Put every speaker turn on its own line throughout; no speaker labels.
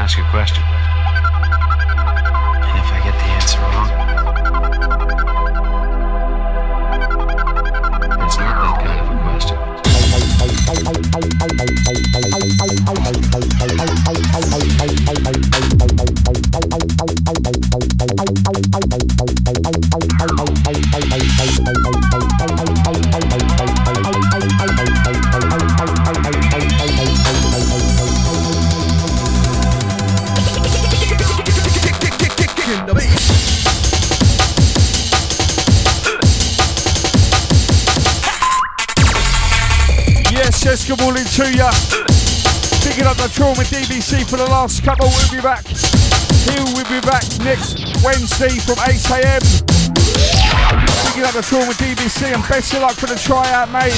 Ask you a question. And if I get the answer wrong, it's not that kind of a question.
Yes, good morning to ya. Picking up the Trauma DBC for the last couple. We'll be back. We'll be back next Wednesday from 8 AM. Picking up the Trauma DBC and best of luck for the tryout, mate.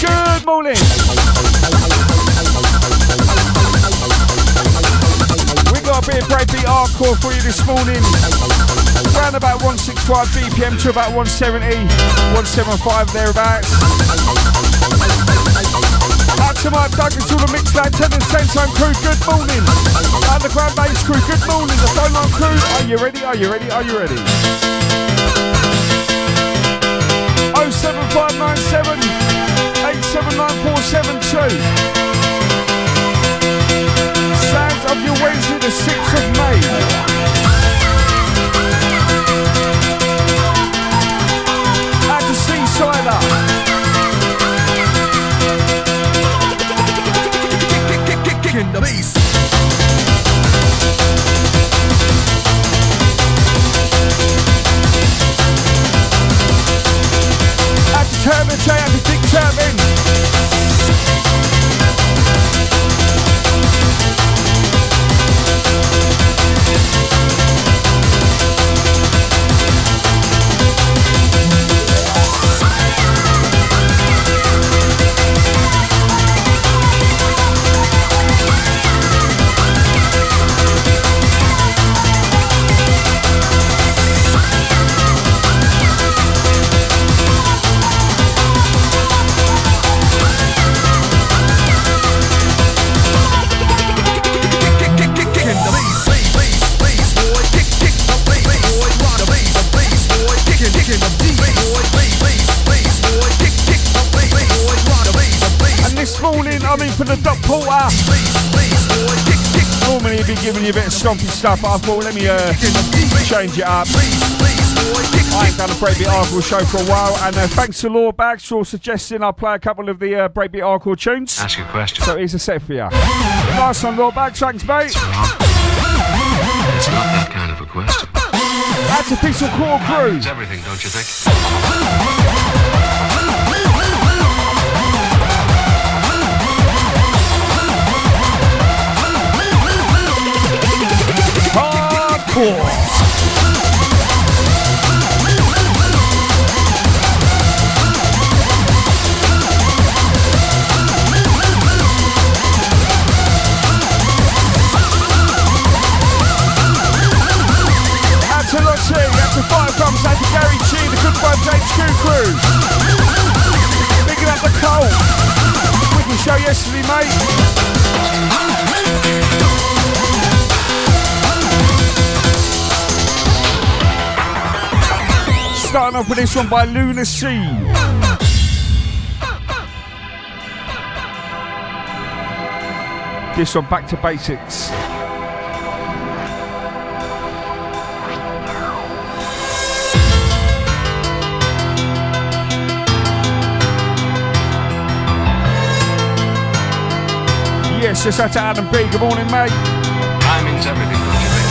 Good morning. We got a bit of BreakBeat hardcore for you this morning. Around about 165 BPM to about 170, 175 thereabouts. Out to my Douglas, all the Mixcloud, TennersTenTun crew, good morning. Undergroundbass crew, good morning. The phone line crew, are you ready? Are you ready? Are you ready? 07597 879472. Sounds of your Wednesday, the 6th of May. Seasider. Kicking the bass. At the Turban, J at the Dick Turban. For the Dot Porta. Normally he'd be giving you a bit of stompy stuff, but I thought let me change it up. I ain't done a BreakBeat hardcore show for a while, and thanks to Lord Bags for suggesting I play a couple of the BreakBeat hardcore tunes.
Ask you a question.
So here's a set for you. Nice one, Lord Bags, thanks mate.
It's not that kind of a question.
That's a piece of core crew.
It's everything, don't you think?
Hardcore. Out to Lottie, out to Fire Thumbs, out to Gary G, the Good Vibes HQ crew. Picking up the coal. Wicked show yesterday, mate. Starting off with this one by Lunacy. This one, Back to Basics. Yes, just out to Adam B. Good morning, mate.
Timing's everything, don't you think?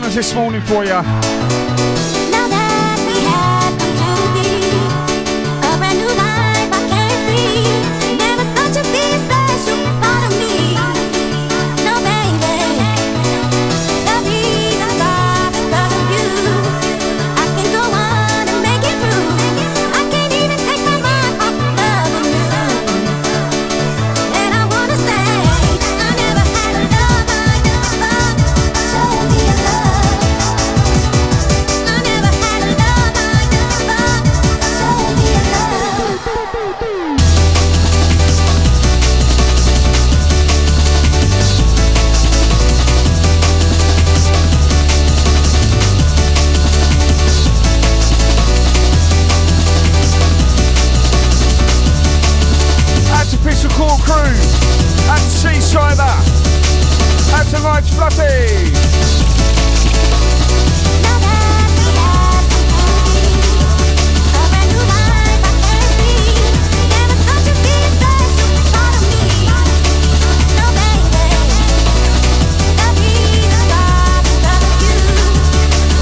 ones this morning for you.
Now that we have come to be a brand new life I can see. Never thought you'd be a special part of me. No, baby. The reasons are because of you. I can go on and make it through. I can't even take my mind off loving you. And I wanna say I never had a love like this before. Show me a love. I never had a love like this before. Show me a love.
Out to Pistol Core Crew. Out to Seasider. Out to Lights Fluffy.
Now that we have come to be a brand new life I can see. Never thought you'd be a special part of me. No, baby. The reasons are because of you.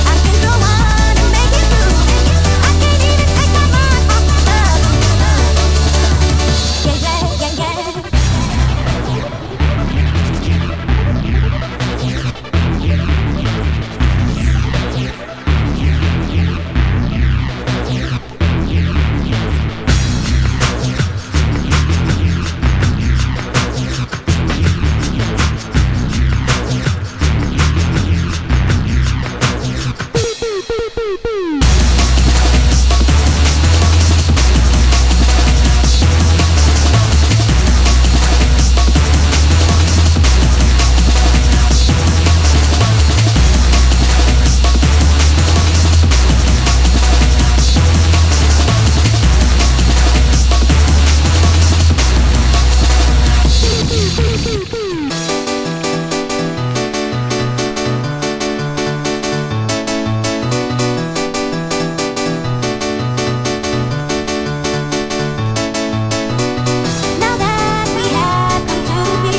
I can go on and make it through. I can't even take my mind off loving you. Yeah, yeah, yeah, yeah. Now that we have come to be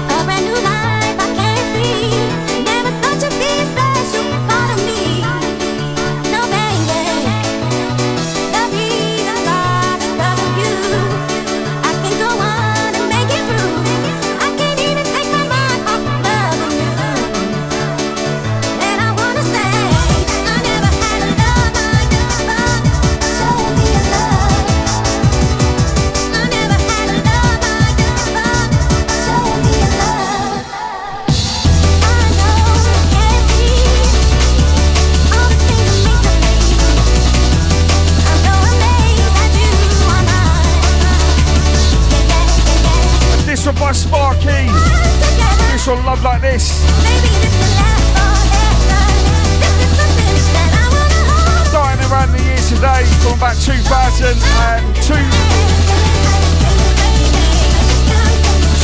a brand new life I can see. Never thought you'd be a special part of me. No, baby. The reasons are because of you. I can go on and make it through. I can't even take my mind off loving you. And I wanna say I never had a love like this before. Show me a love. I never had a love like this before. Show me a love. I know you can't see all the things you mean to me. I'm so amazed that you are mine. Yeah, yeah, yeah, yeah.
This one by Sparky.
Together,
This one Love Like This.
maybe this will last forever. This is something that I wanna hold.
Dying around the years today. Going back 2002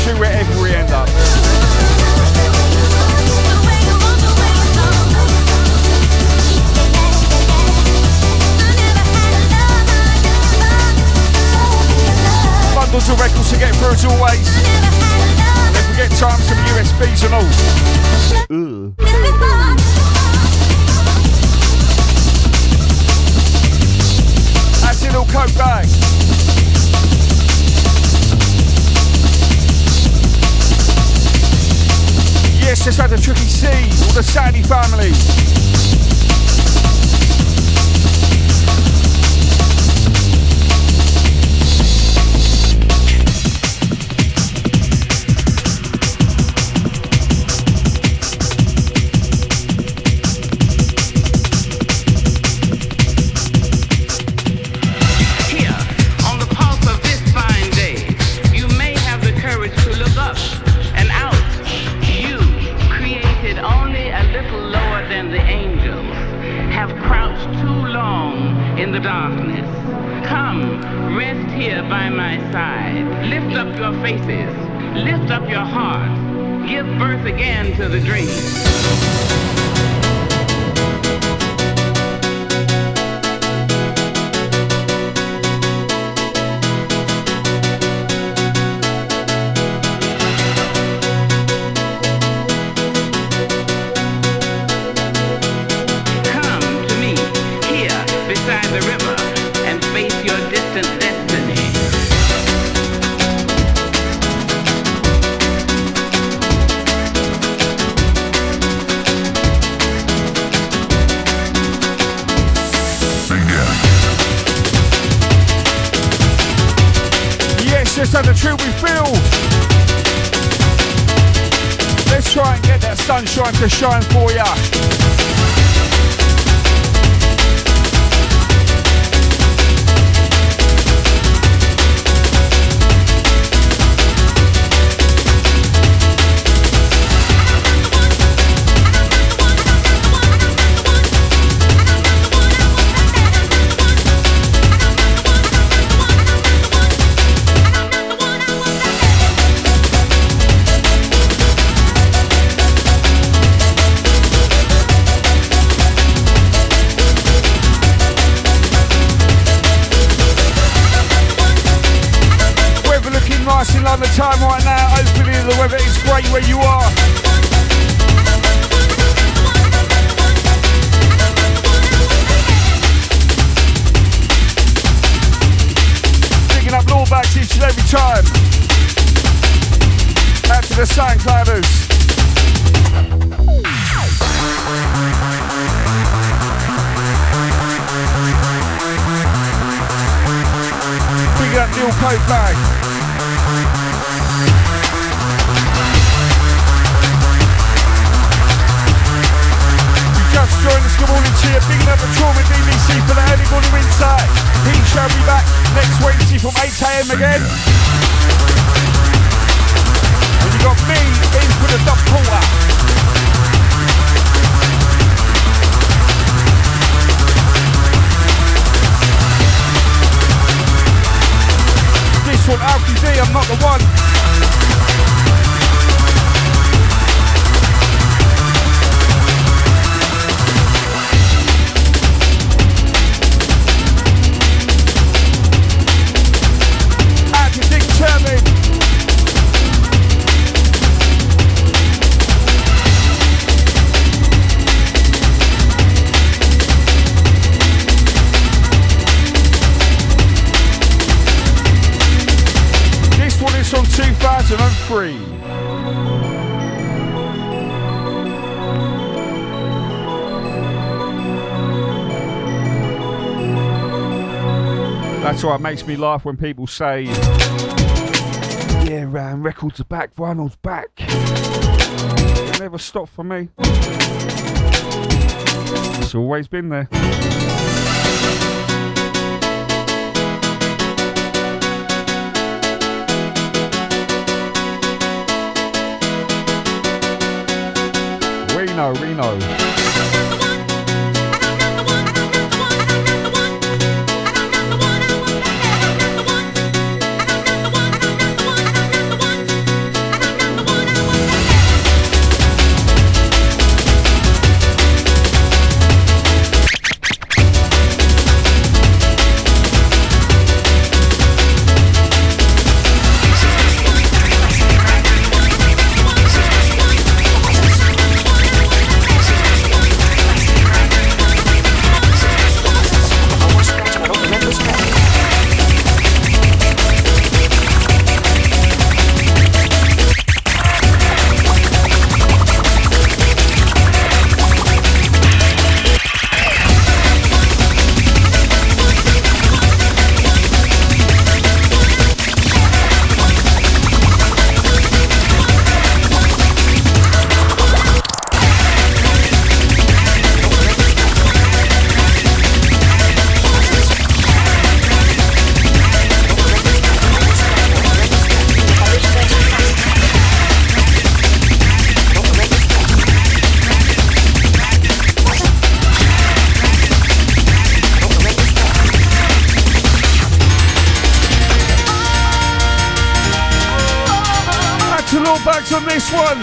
to wherever we end up. Bundles of records to get through as always. Don't forget time some USBs and all. That's it all coat bag. Yes, just had the Tricky C, all the Sandy family.
Here, on the pulse of this fine day, you may have the courage to look up and out. You, created only a little lower than the angels, have crouched too long in the darkness. Come, rest here by my side. Lift up your faces, lift up your heart, give birth again to the dream.
understand the truth we feel. Let's try and get that sunshine to shine for ya. The time right now, hopefully the weather is great where you are. Picking up Lawbacks each and every time. Out to the SoundClouders. Picking up Neil Coat Bag. Just join us, good morning to you. Bigging up the Trauma DBC for the early morning insight. He shall be back next Wednesday from 8 AM again. And you got me in for the Dot Porta. This one, Alfie D, I'm not the one. From 2003. That's why it makes me laugh when people say, yeah, records are back, vinyl's back. It never stopped for me. It's always been there. Reno. Backs on this one.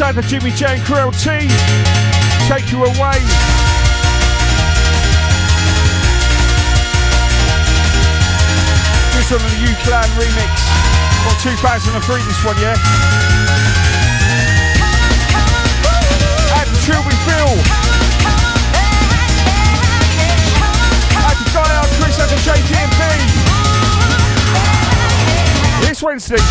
alongside the Jimmy J and Krill T. Take you away. This one on the U-Clan remix. Got 2003 this one, yeah? At the Chill We Feel. At the Guy Out Chris at the JTMP. This Wednesday.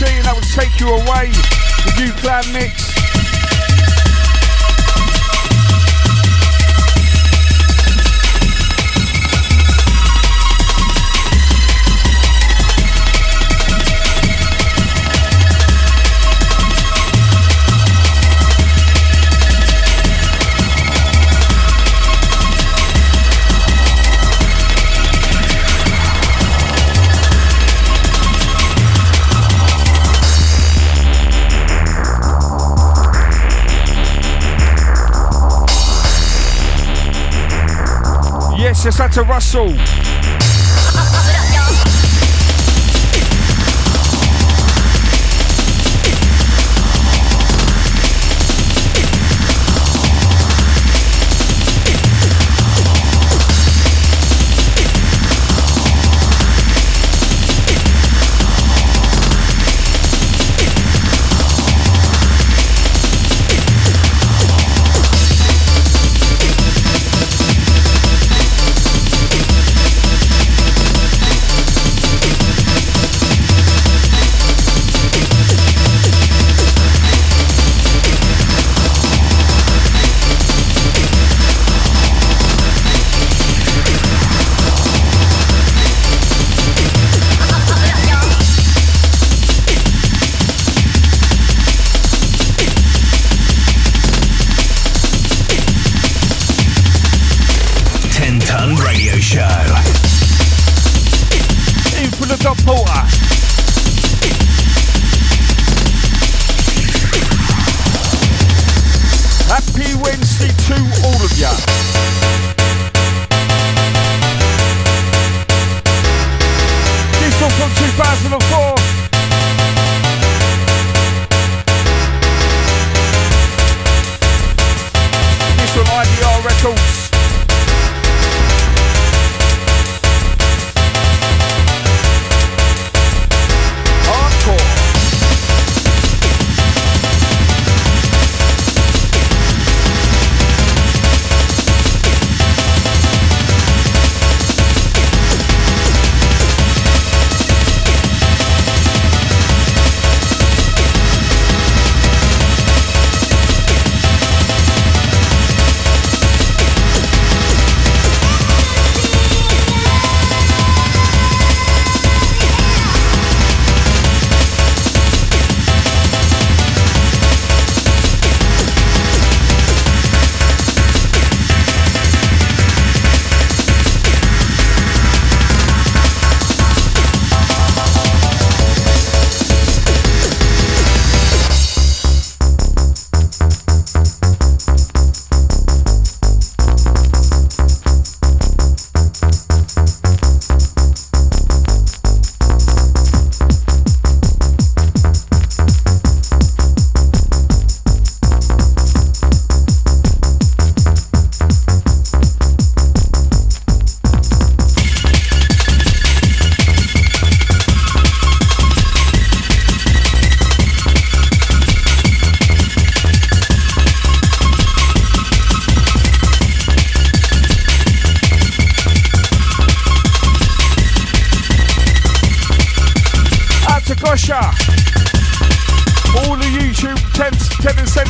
And that would take you away. The U-Clan mix. Yes, that's a Russell.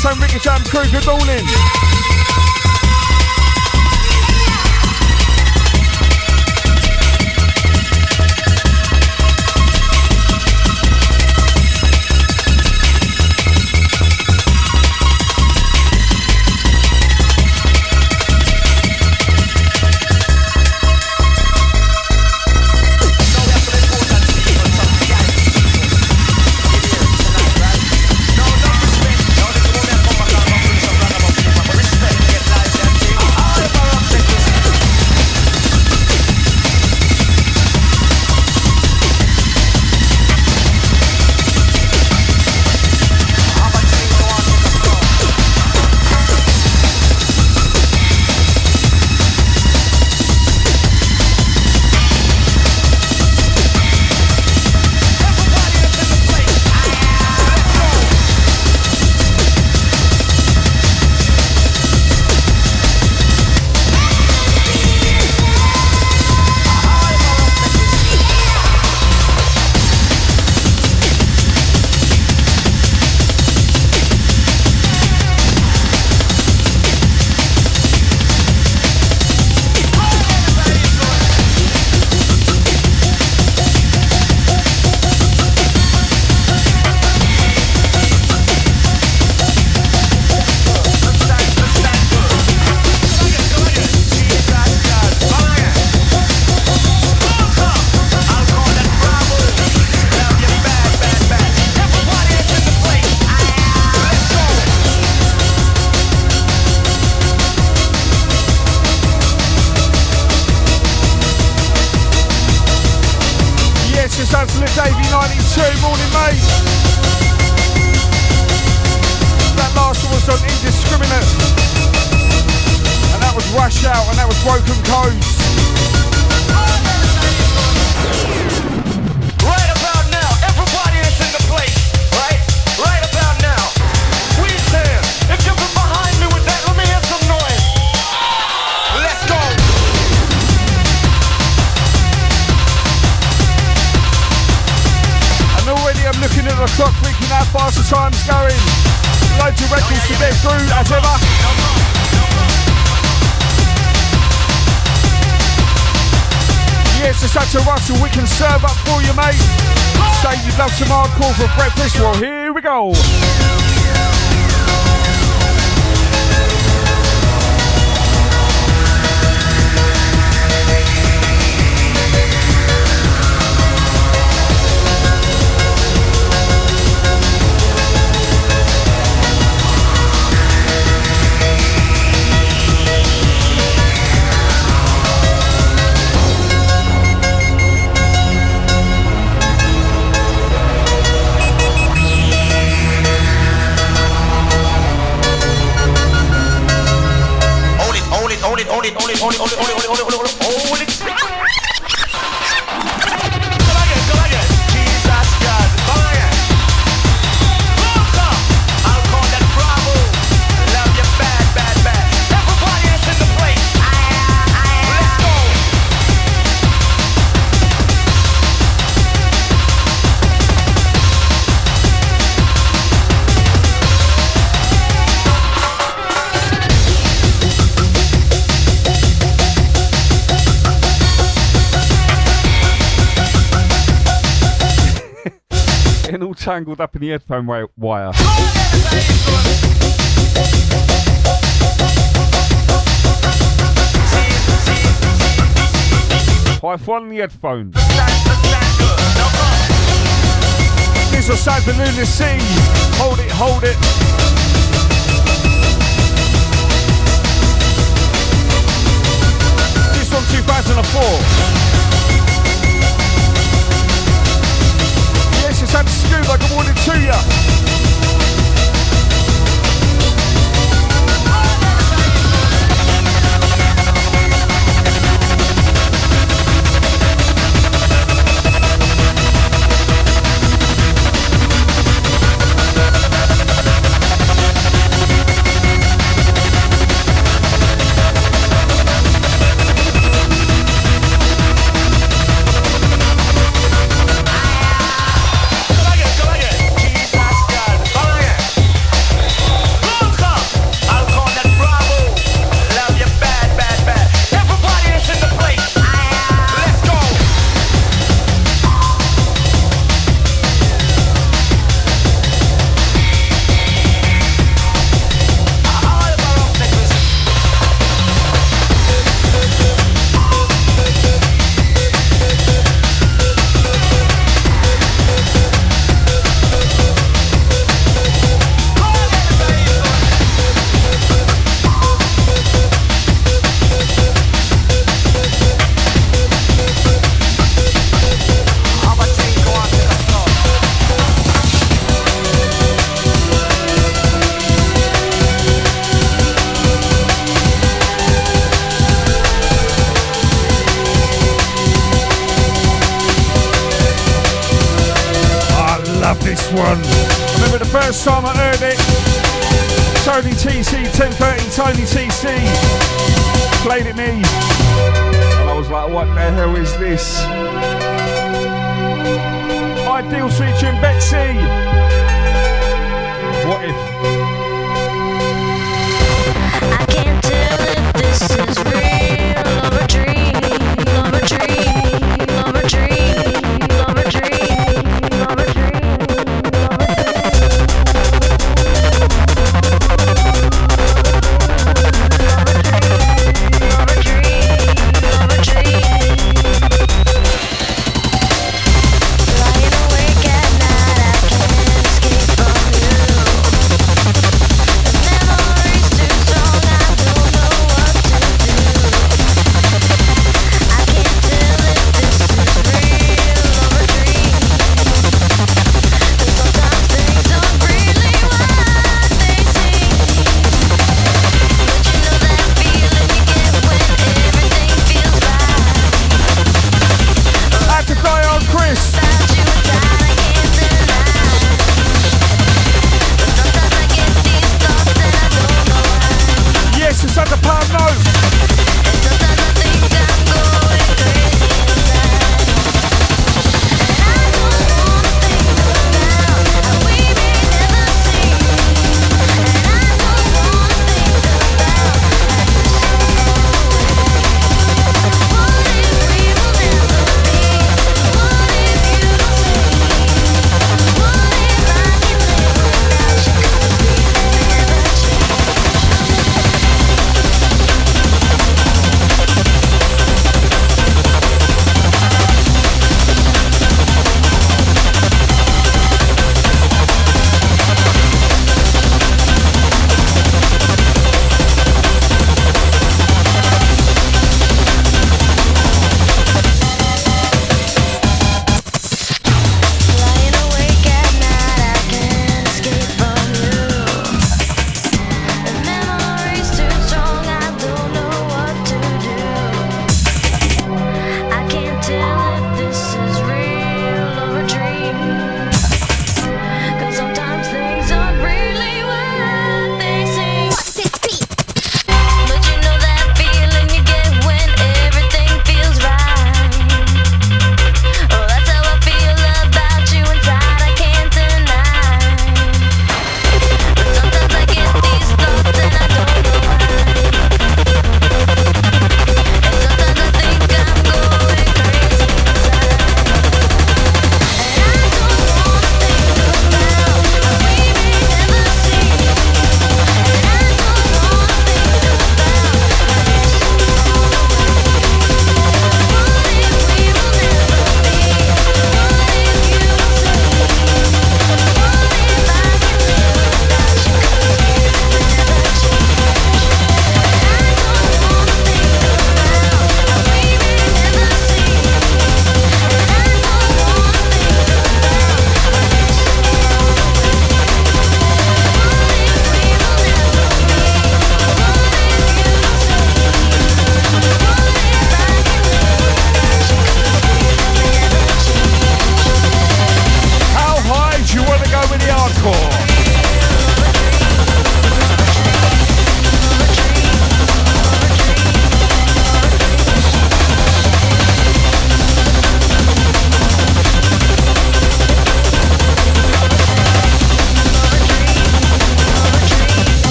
TennersTenTun Ricky Jam crew, good morning. Some hardcore for breakfast. Well, here we go. Tangled up in the headphone wire. Hi-fi on the headphone. This was Sad for Lunacy. Hold it, hold it. This one 2004. It's had to scoop like I wanted to ya. this one. I remember the first time I heard it. Tony TC, 1030, Tony TC played it me. And I was like, what the hell is this? Ideal featuring Betsy. What if?
I can't tell if this is real or a dream, or a dream, or a dream, or a dream, or a dream. Lying awake at night, I can't escape from you.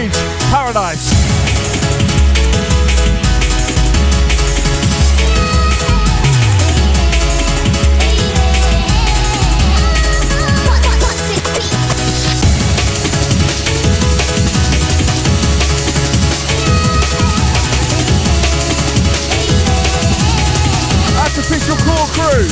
stage, Paradise. Artificial Core Crew.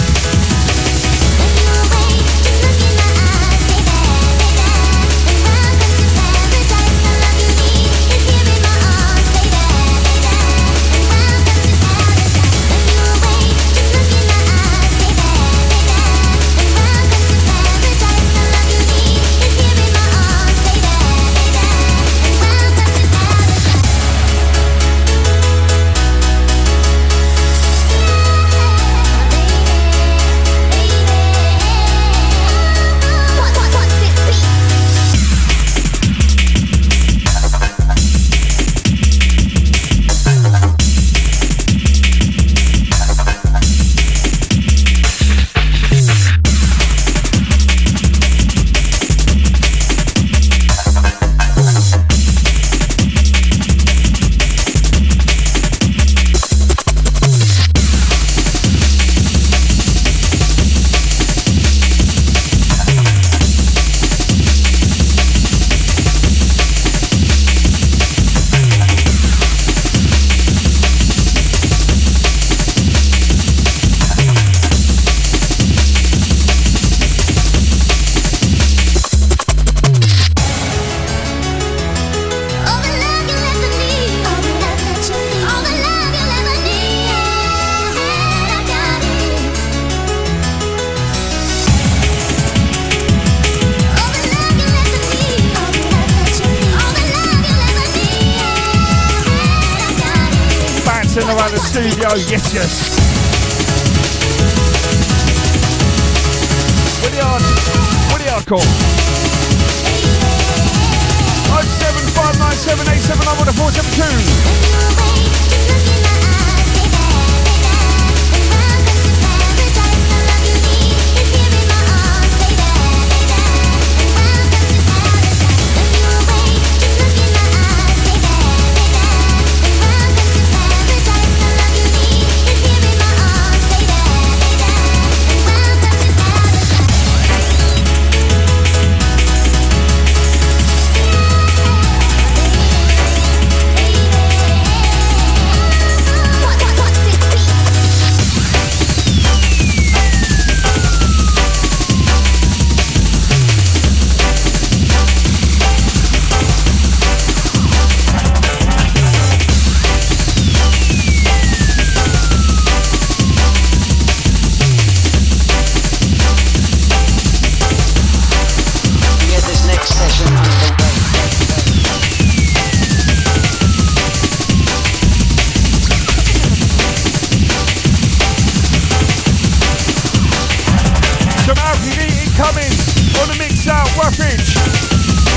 Around the studio, yes. What the hardcore? 07597879472.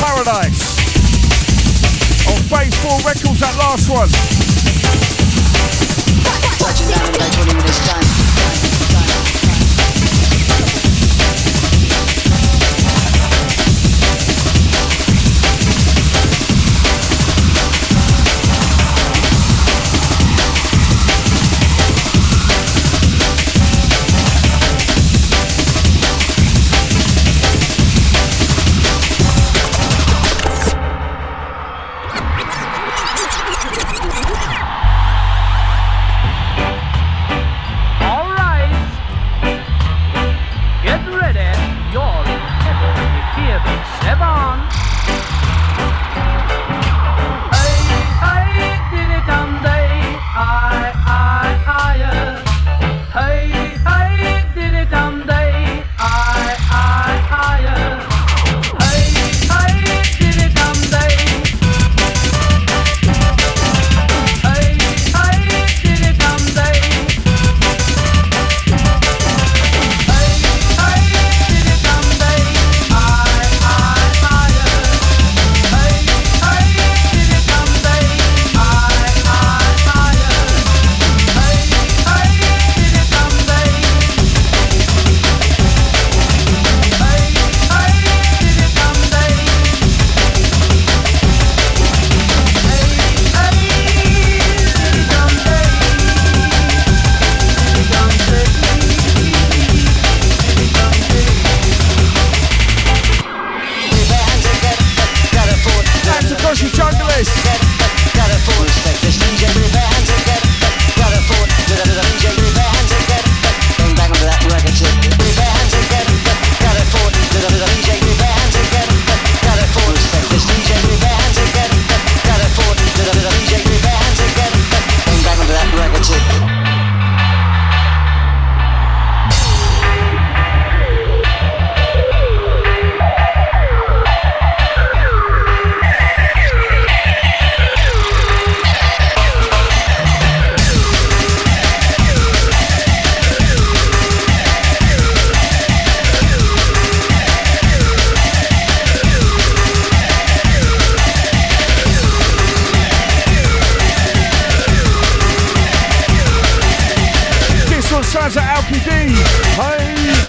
Paradise on Phase 4 Records, that last one.
Touching down in about 20 minutes time.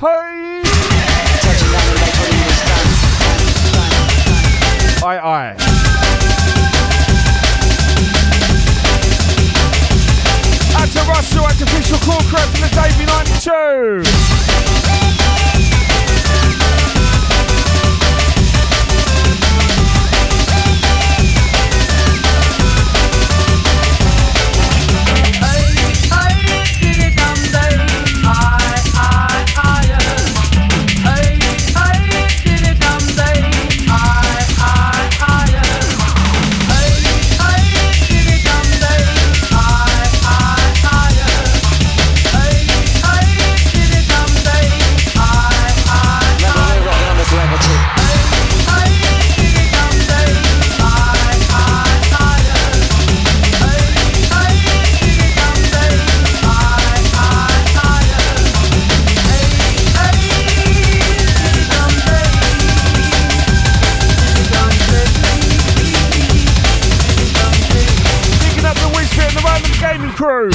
Hey!
Touching down like when it is done.
Aye. Out to Russell, out to Official Core Crowd for the Davey 92. Crew.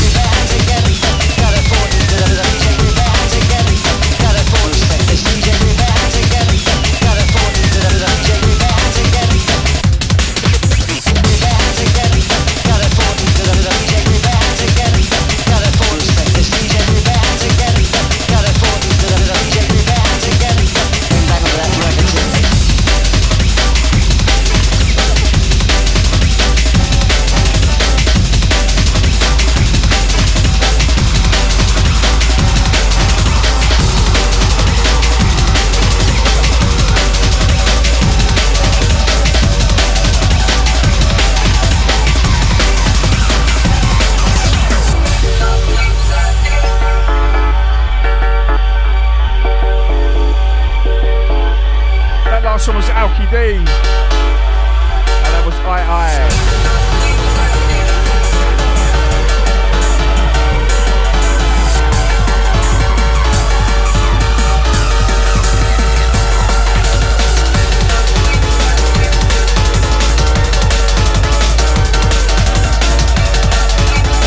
Last one was Alki D, and that was I.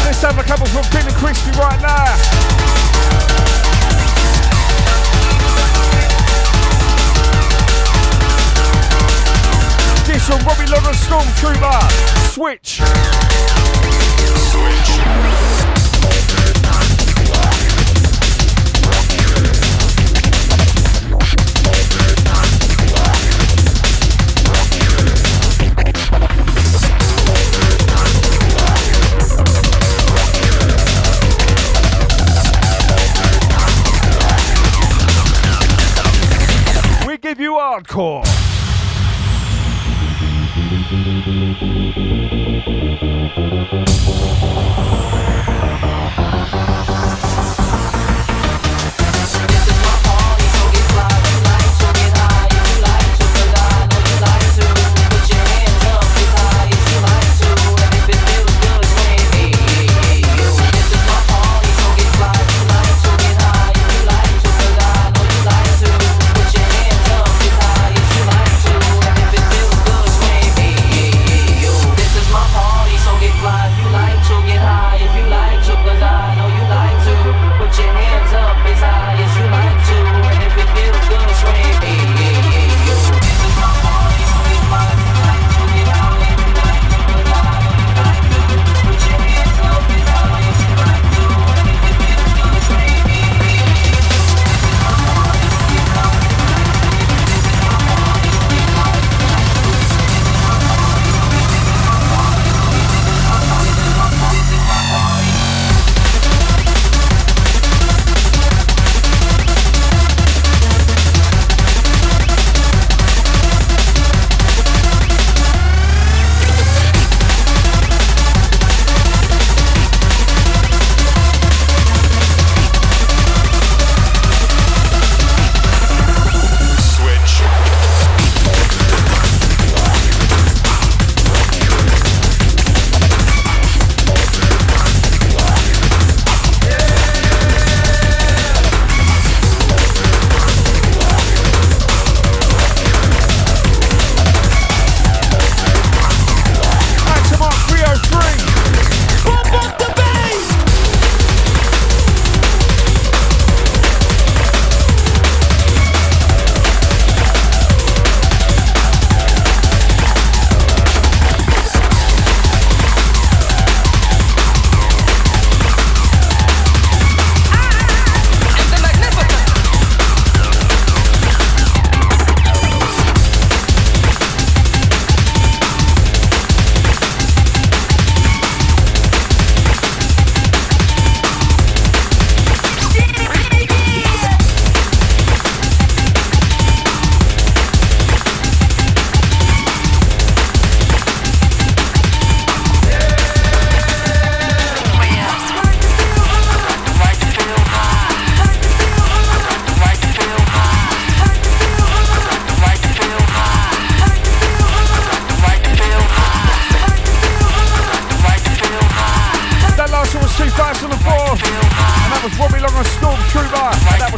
Let's have a couple from Thin and Crispy right now. This from Robbie Lover Stormtrooper. Switch. We give you hardcore.
If you like to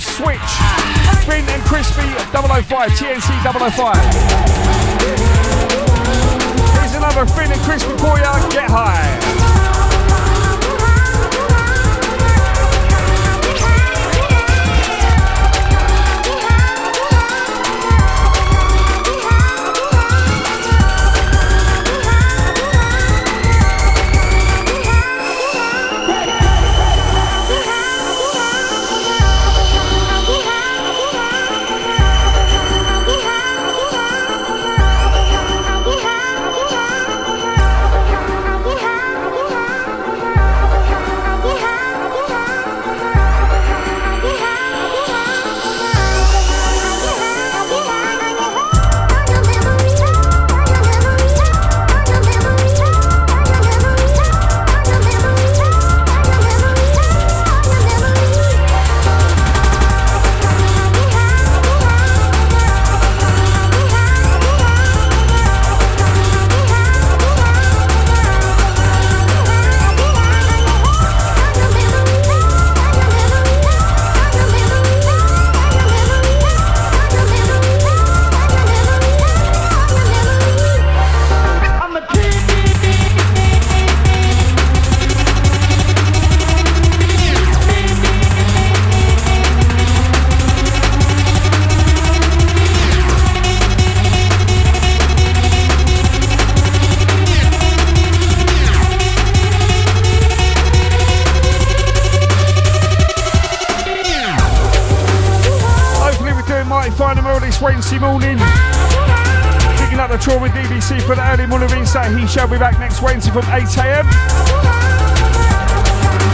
Switch. Thin and Crispy 005, TNC 005. Here's another Thin and Crispy for ya, Get High. Wednesday morning. Picking up the tour with DBC for the early morning insight. He shall be back next Wednesday from 8 AM.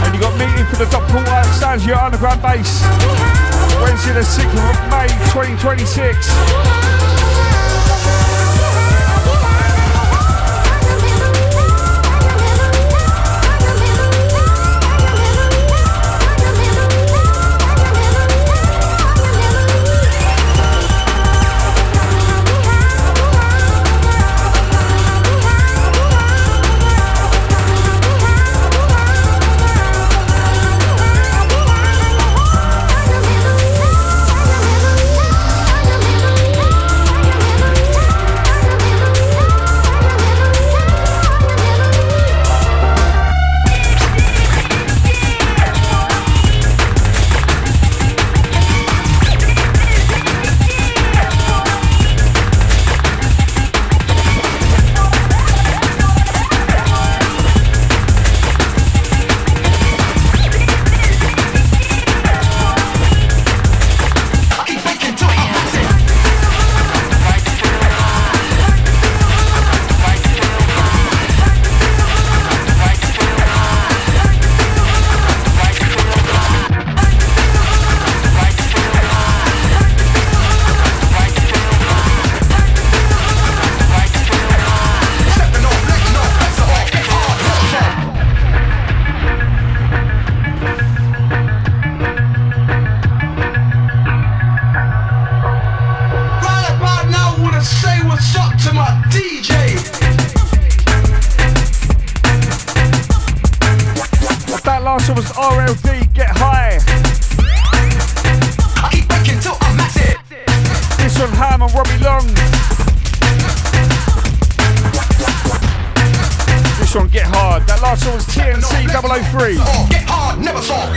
And you got meeting for the Dot Porta stands your Undergroundbass. Wednesday the 6th of May 2026. Last one was RLD, Get High.
I keep breaking till I'm massive.
This one, Ham and Robbie Long. This one, Get Hard. That last one was TNC 003.
Get hard, never soft.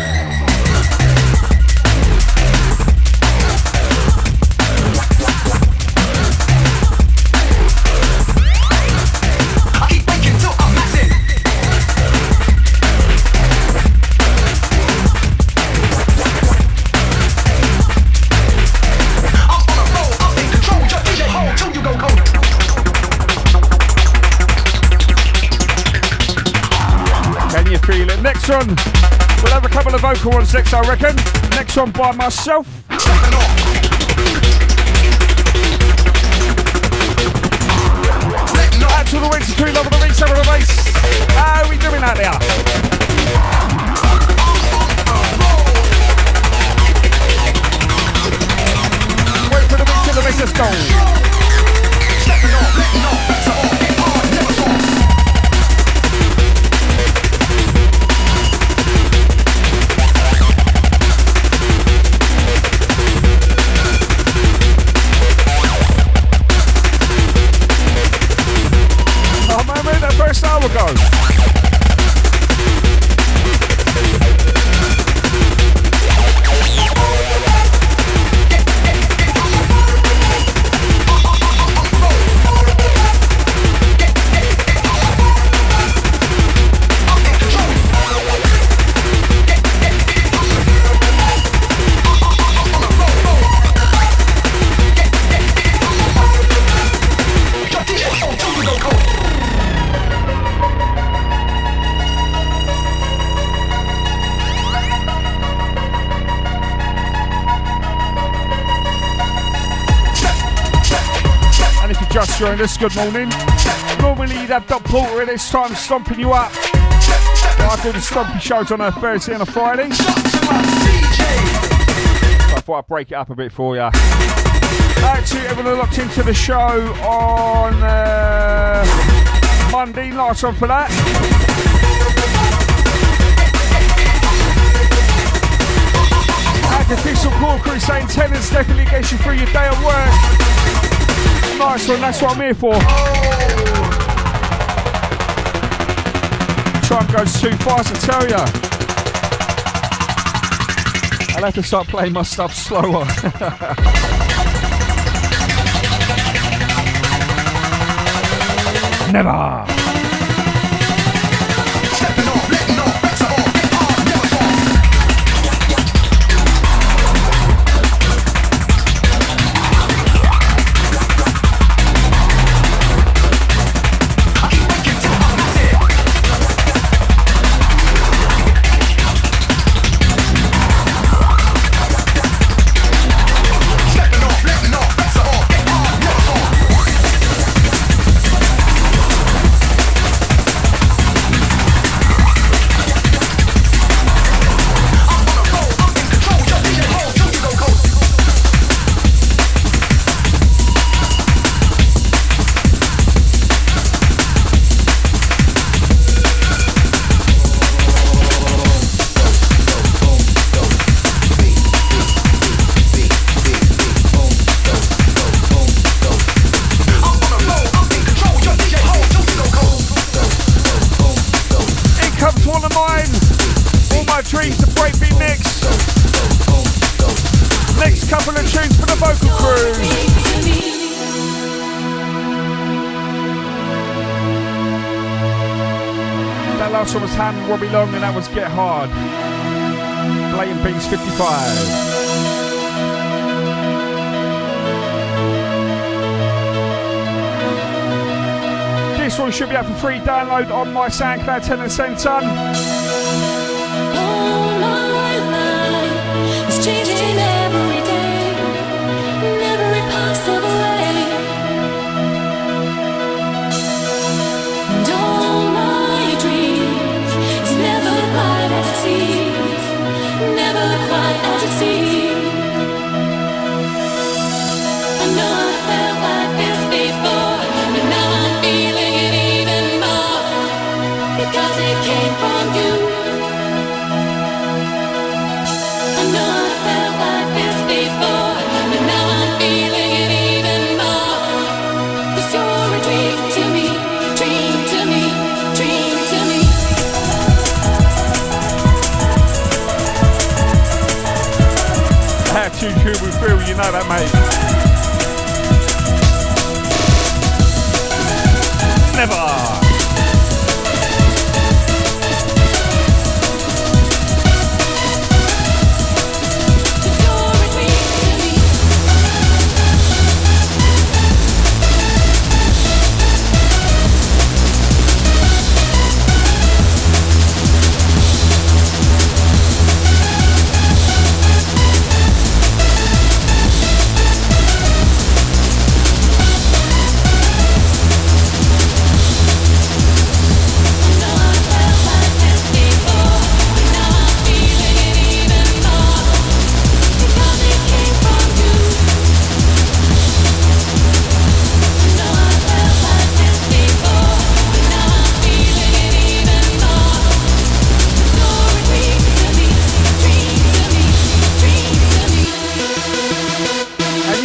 Next one, we'll have a couple of vocal ones next, I reckon. Next one by myself. Out to the Wednesday crew, love of the reset of the bass. How are we doing out there? Wait for the beat to the bass, let's go. Remember that first hour ago? Just joined us, good morning. Normally you'd have Dot Porta at this time stomping you up. But I do the stompy shows on a Thursday and a Friday. So I thought I'd break it up a bit for you. Out to everyone locked into the show on Monday, nice one for that. Out to Thistle Core Crew saying Tenners definitely gets you through your day at work. Nice one, that's what I'm here for. Time goes too fast, I tell ya. I'll have to start playing my stuff slower. Never. Dreams of BreakBeat mix. Next couple of tunes for the vocal crew. That last one was Han and Robbie Long and that was Get Hard. Blatant Beats 55. This one should be up for free download on my SoundCloud, TennersTenTun.
Changing every day, in every possible way. And all my dreams is never quite as it seems, never quite as it seems. I know I felt like this before, but now I'm feeling it even more, because it came from you. I know I felt like this before, but now I'm feeling it even more. 'Cause you're a dream to me, dream to me, dream to me.
How too cool we feel, you know that, mate. Never.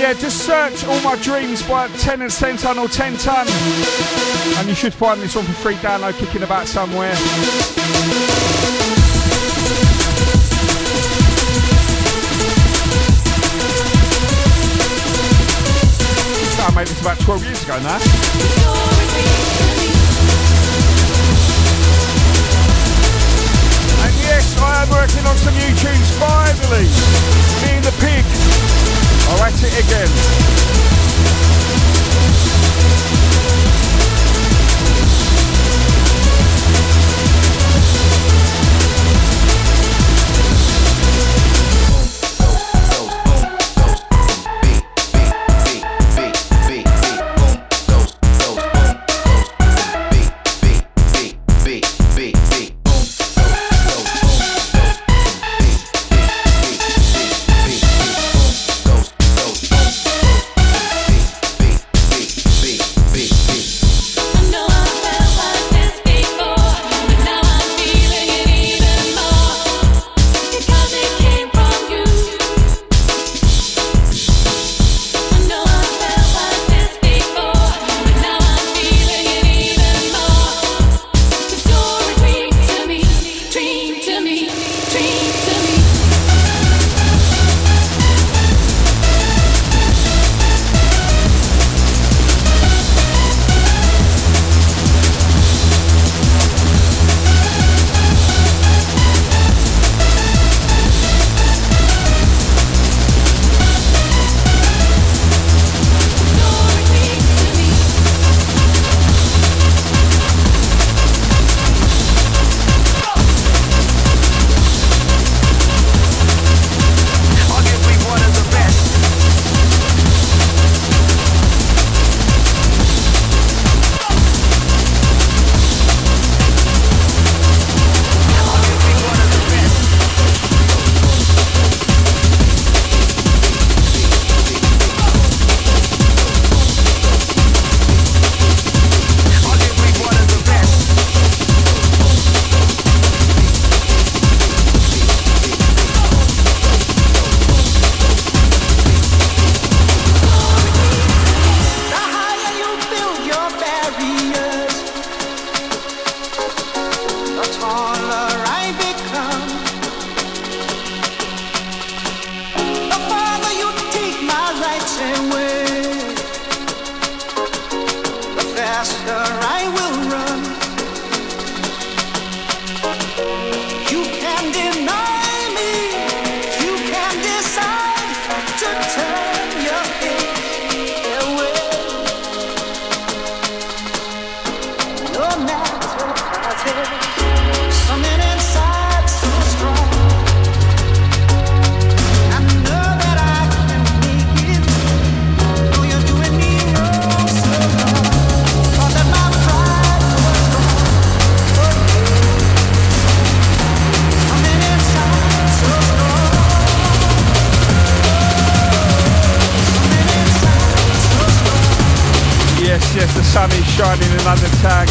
yeah, just search All My Dreams by TennersTenTun or TennersTenTun, and you should find this one for free download kicking about somewhere. I made this about 12 years ago now. And yes, I am working on some new tunes finally. Me and the pig are at it again.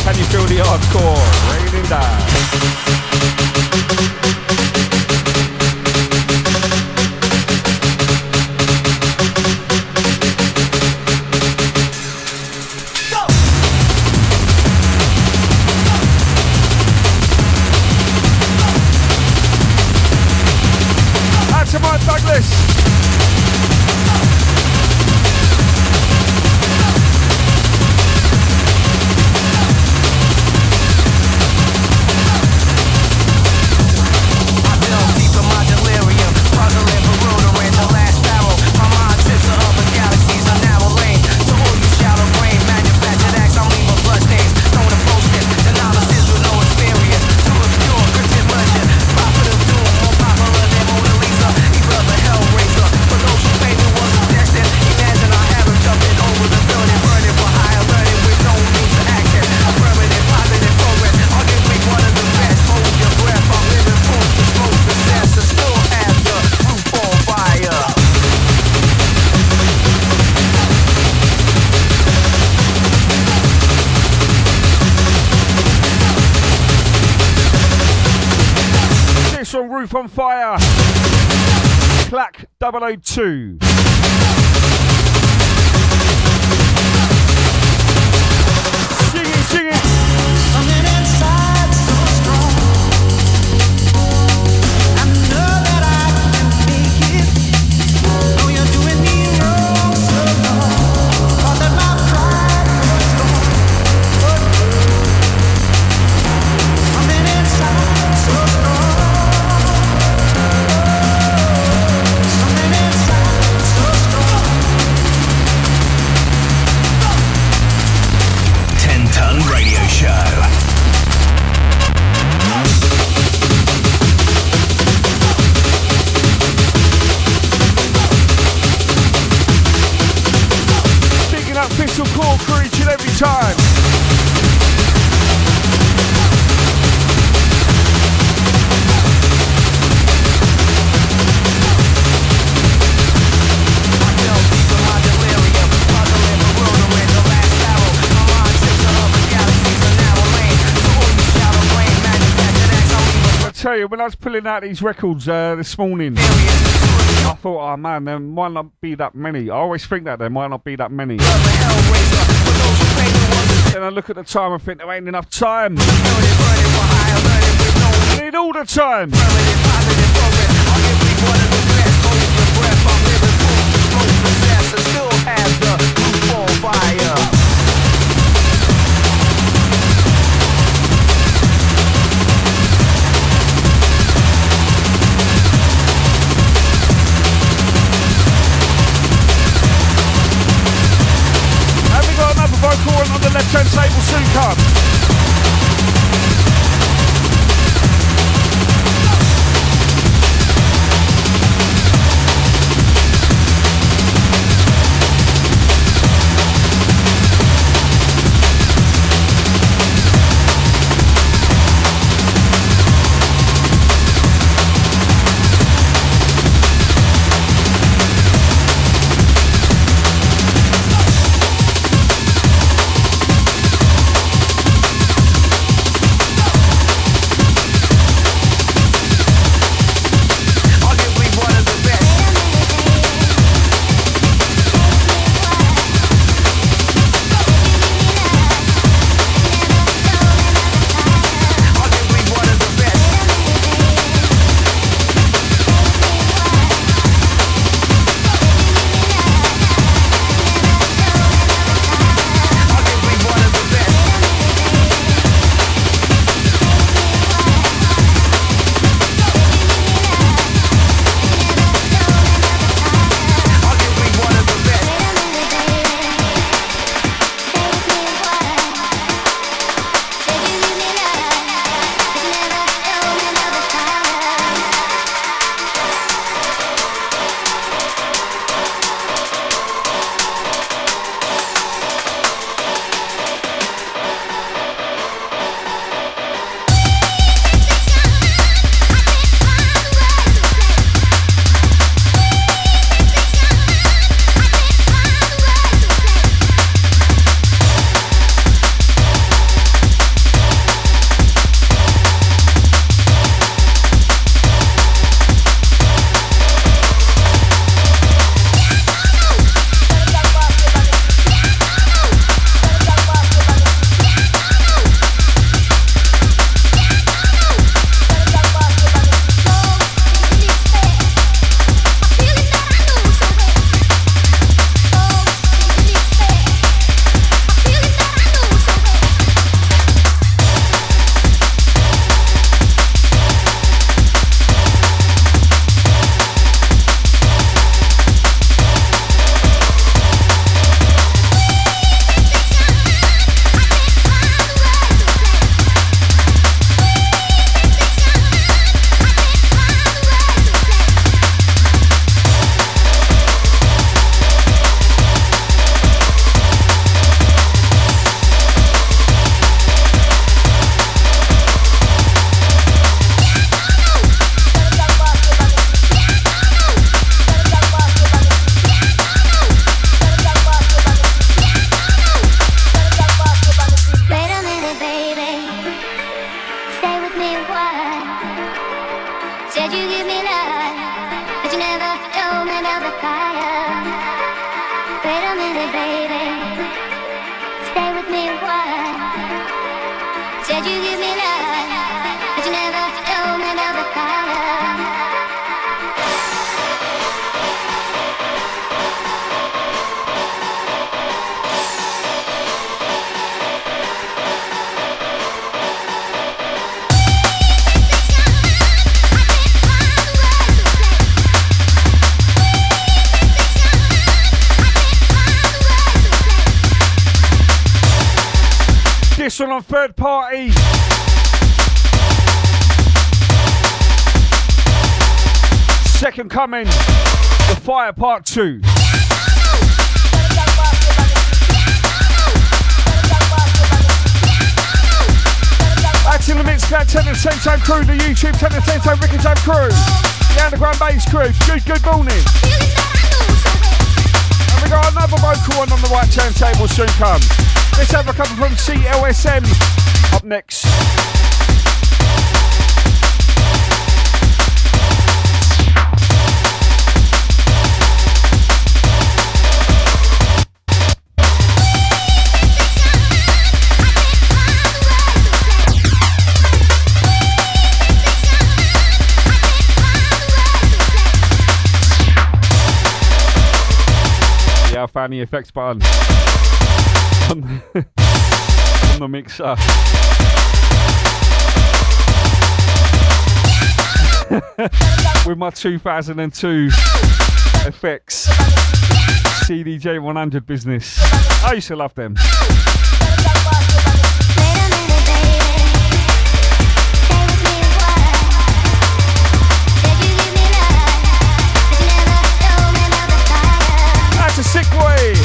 Can you feel the hardcore raining down? Out to Mike Douglas. Roof on Fire, Clack 002. sing it.
Something inside so strong. I know that I can make it. Know you're doing me wrong so long. Thought that my pride was gone. But something inside so strong. Something inside so strong.
10-Ton Radio Show.
Picking up Pistol Core for each and every time. I tell you, when I was pulling out these records this morning, I thought, oh man, there might not be that many. I always think that there might not be that many. Then I look at the time and think there ain't enough time. I need all the time. Have we got another vocal on the left-hand table soon come?
Wait a minute, baby. Stay with me, why? you give me love, but you never told me about the color.
This one on third party. Second coming, The Fire Part 2. That's in the mix, that TennersTenTun crew, the YouTube TennersTenTun Rickettime crew, the Undergroundbass crew. Good morning. And we got another vocal one on the right turntable soon come. Let's have a couple from CLSM up next. Yeah, I found the effects button on the mixer. With my 2002 effects CDJ 100 business. I used to love them. That's a sick way.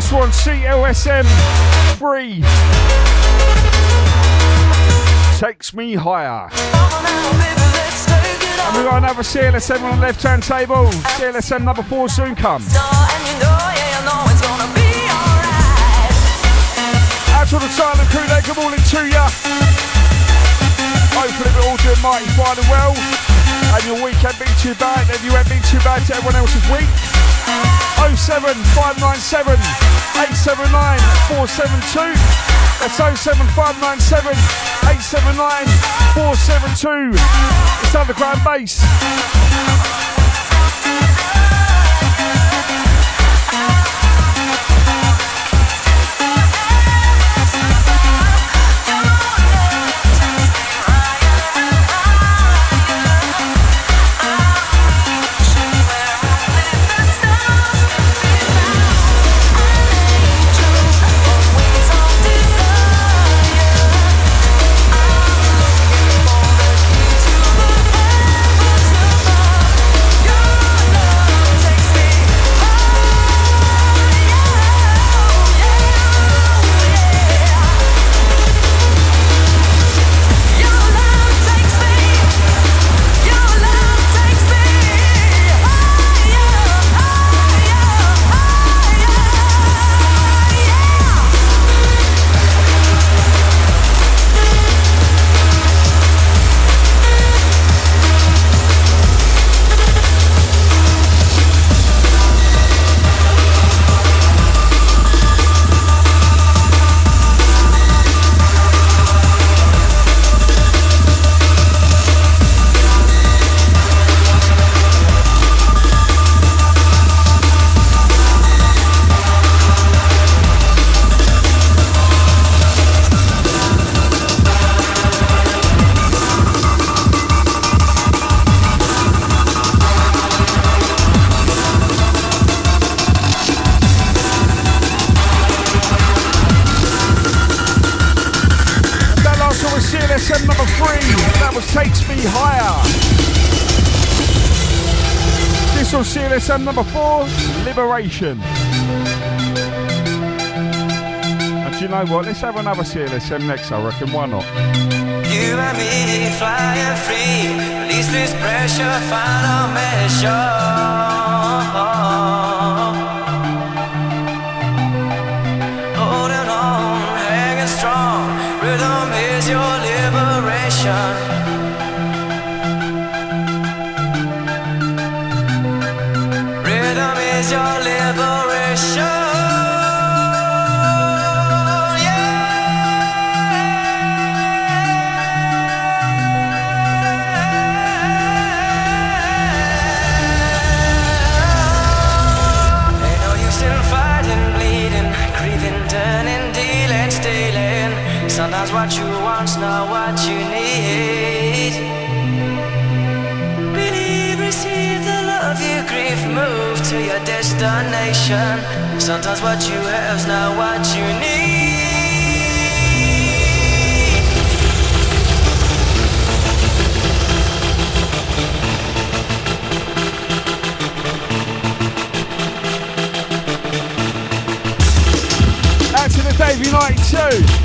This one, CLSM 3. Takes me higher. And we got another CLSM on the left hand table. CLSM number 4 soon come. Out to the silent crew, they come all into ya. Hopefully we're all doing mighty fine and well. And your week ain't been too bad, and you ain't been too bad to everyone else's week. 07597 879 472. That's 07597 879 472. It's Undergroundbass. CLSM number 3, that was Takes Me Higher. This was CLSM number 4, Liberation. And do you know what, let's have another CLSM next, I reckon, why not?
You and me flying free, release this pressure, final measure. Holding on, hanging strong, rhythm is your liberation. Rhythm is your liberation. Sometimes what you want's not what you need. Believe, receive the love you grieve, move to your destination. Sometimes what you have's not what you need.
Out to the Davey 92.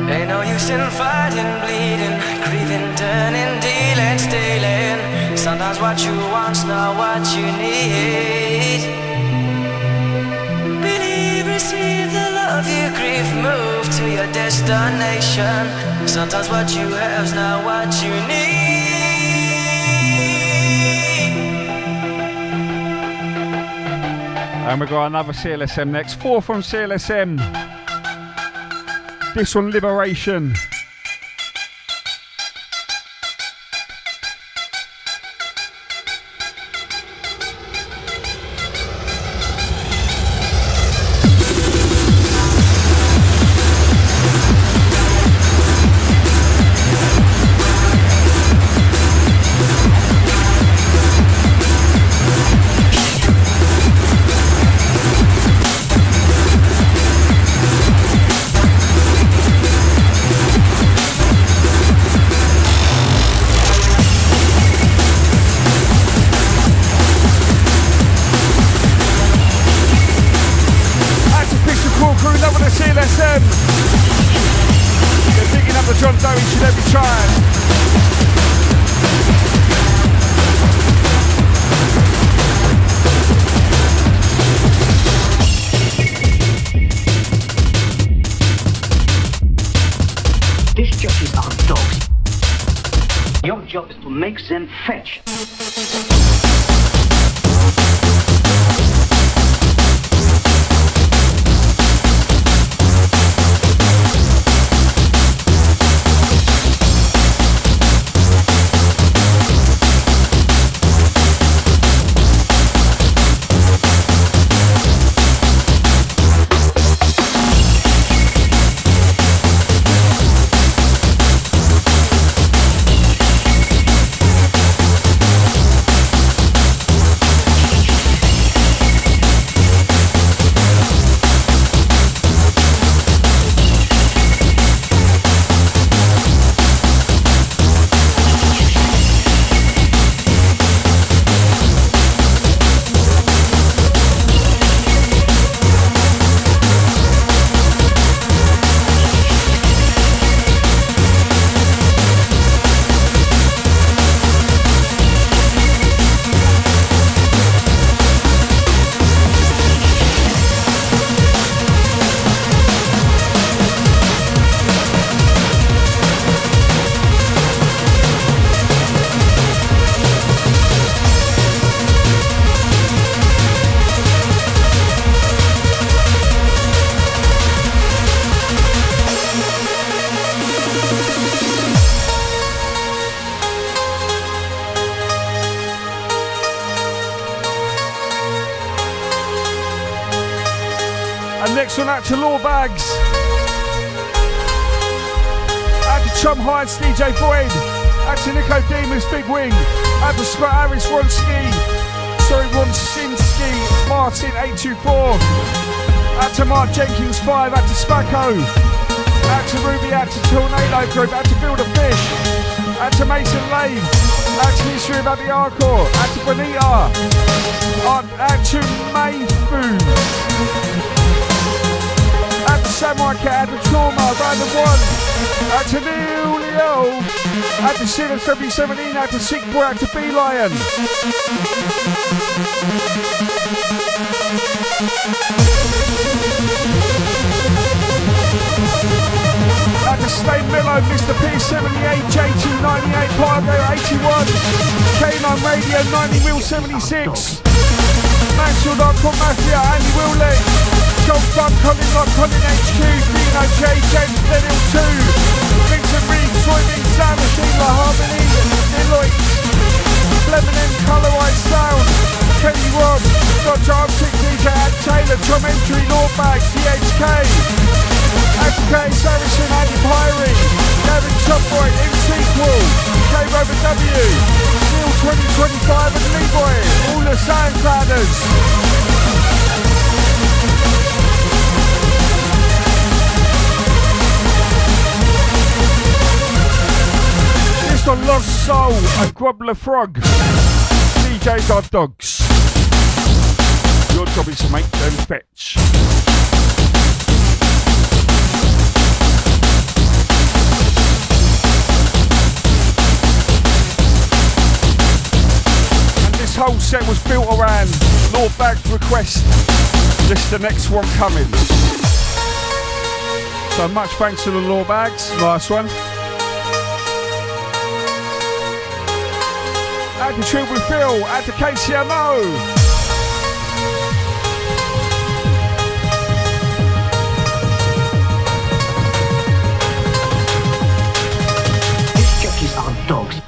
Ain't no use in fighting, bleeding, grieving, turning, dealing, stealing. Sometimes what you want's not what you need. Believe, receive the love you grieve, move to your destination. Sometimes what you have's not what you need.
And we got another CLSM next. 4 from CLSM. This one, Liberation.
job is to make them fetch. Out to Law Bags, out to Chum Heights, DJ Void, out to Nico Demons, Big Wing, out to Scott Harris, Ronski, Martin 824, out to Mark Jenkins 5, out to Spacco, out to Ruby, out to Tornado Group, out to Build a Fish, out to Mason Lane, out to History About the Hardcore, out to Bonita, out to Mayfu. Out to Samurai Cat, out to Trauma, Random 1, out to Neil Leo, out to Sinners W17, out to Sick Boy, out to B-Lion. Out to Stay Mellow, Mr. P78, J298, Pargo 81, K9 Radio 90mm76, Mansfield.com Mafia, Andy Willie, John Fun, Colin Lock, Colin HQ, Dino J, James Daniel 2, Vincent Reed, Soybean Sound, Sheila Harmony, Deloitte, Fleming M, Colorized Sound, Kenny Rob, Dr. Arctic, DJ Ad Taylor, Tom Entry, Northbag, CHK, HK, Saracen, Andy Pyrie, Gavin Chopboy, In Sequel, K Rover W, Neil 2025 and Leroy, all the Soundclouders. This one, Lost Soul, a Grubbler Frog, DJ God Dogs. Your job is to make them fetch.
set was built around Lord Bag's request. This is the next one coming. So much thanks to the Lord Bags. Nice one. Add the tune with Phil. Add the KCMO.
Jockeys are dogs.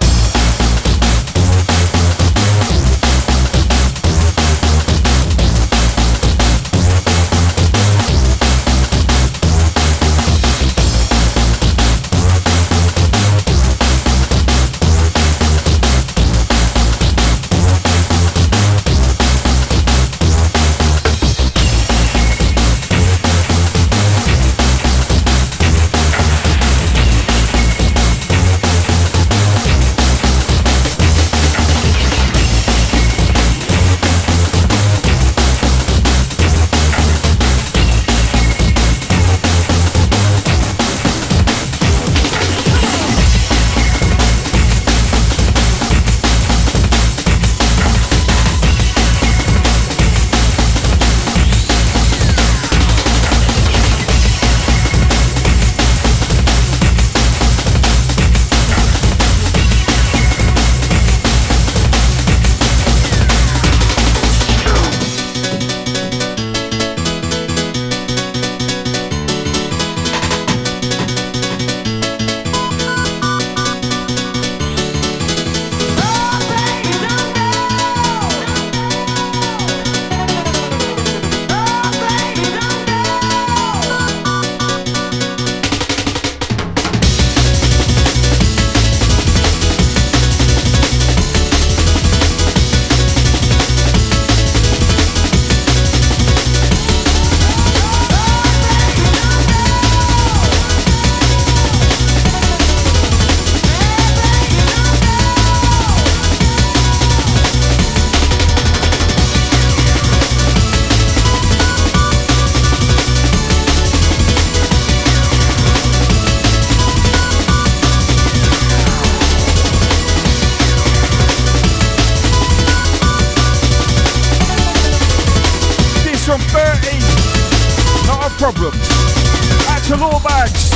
Problem. Add to Law Bags.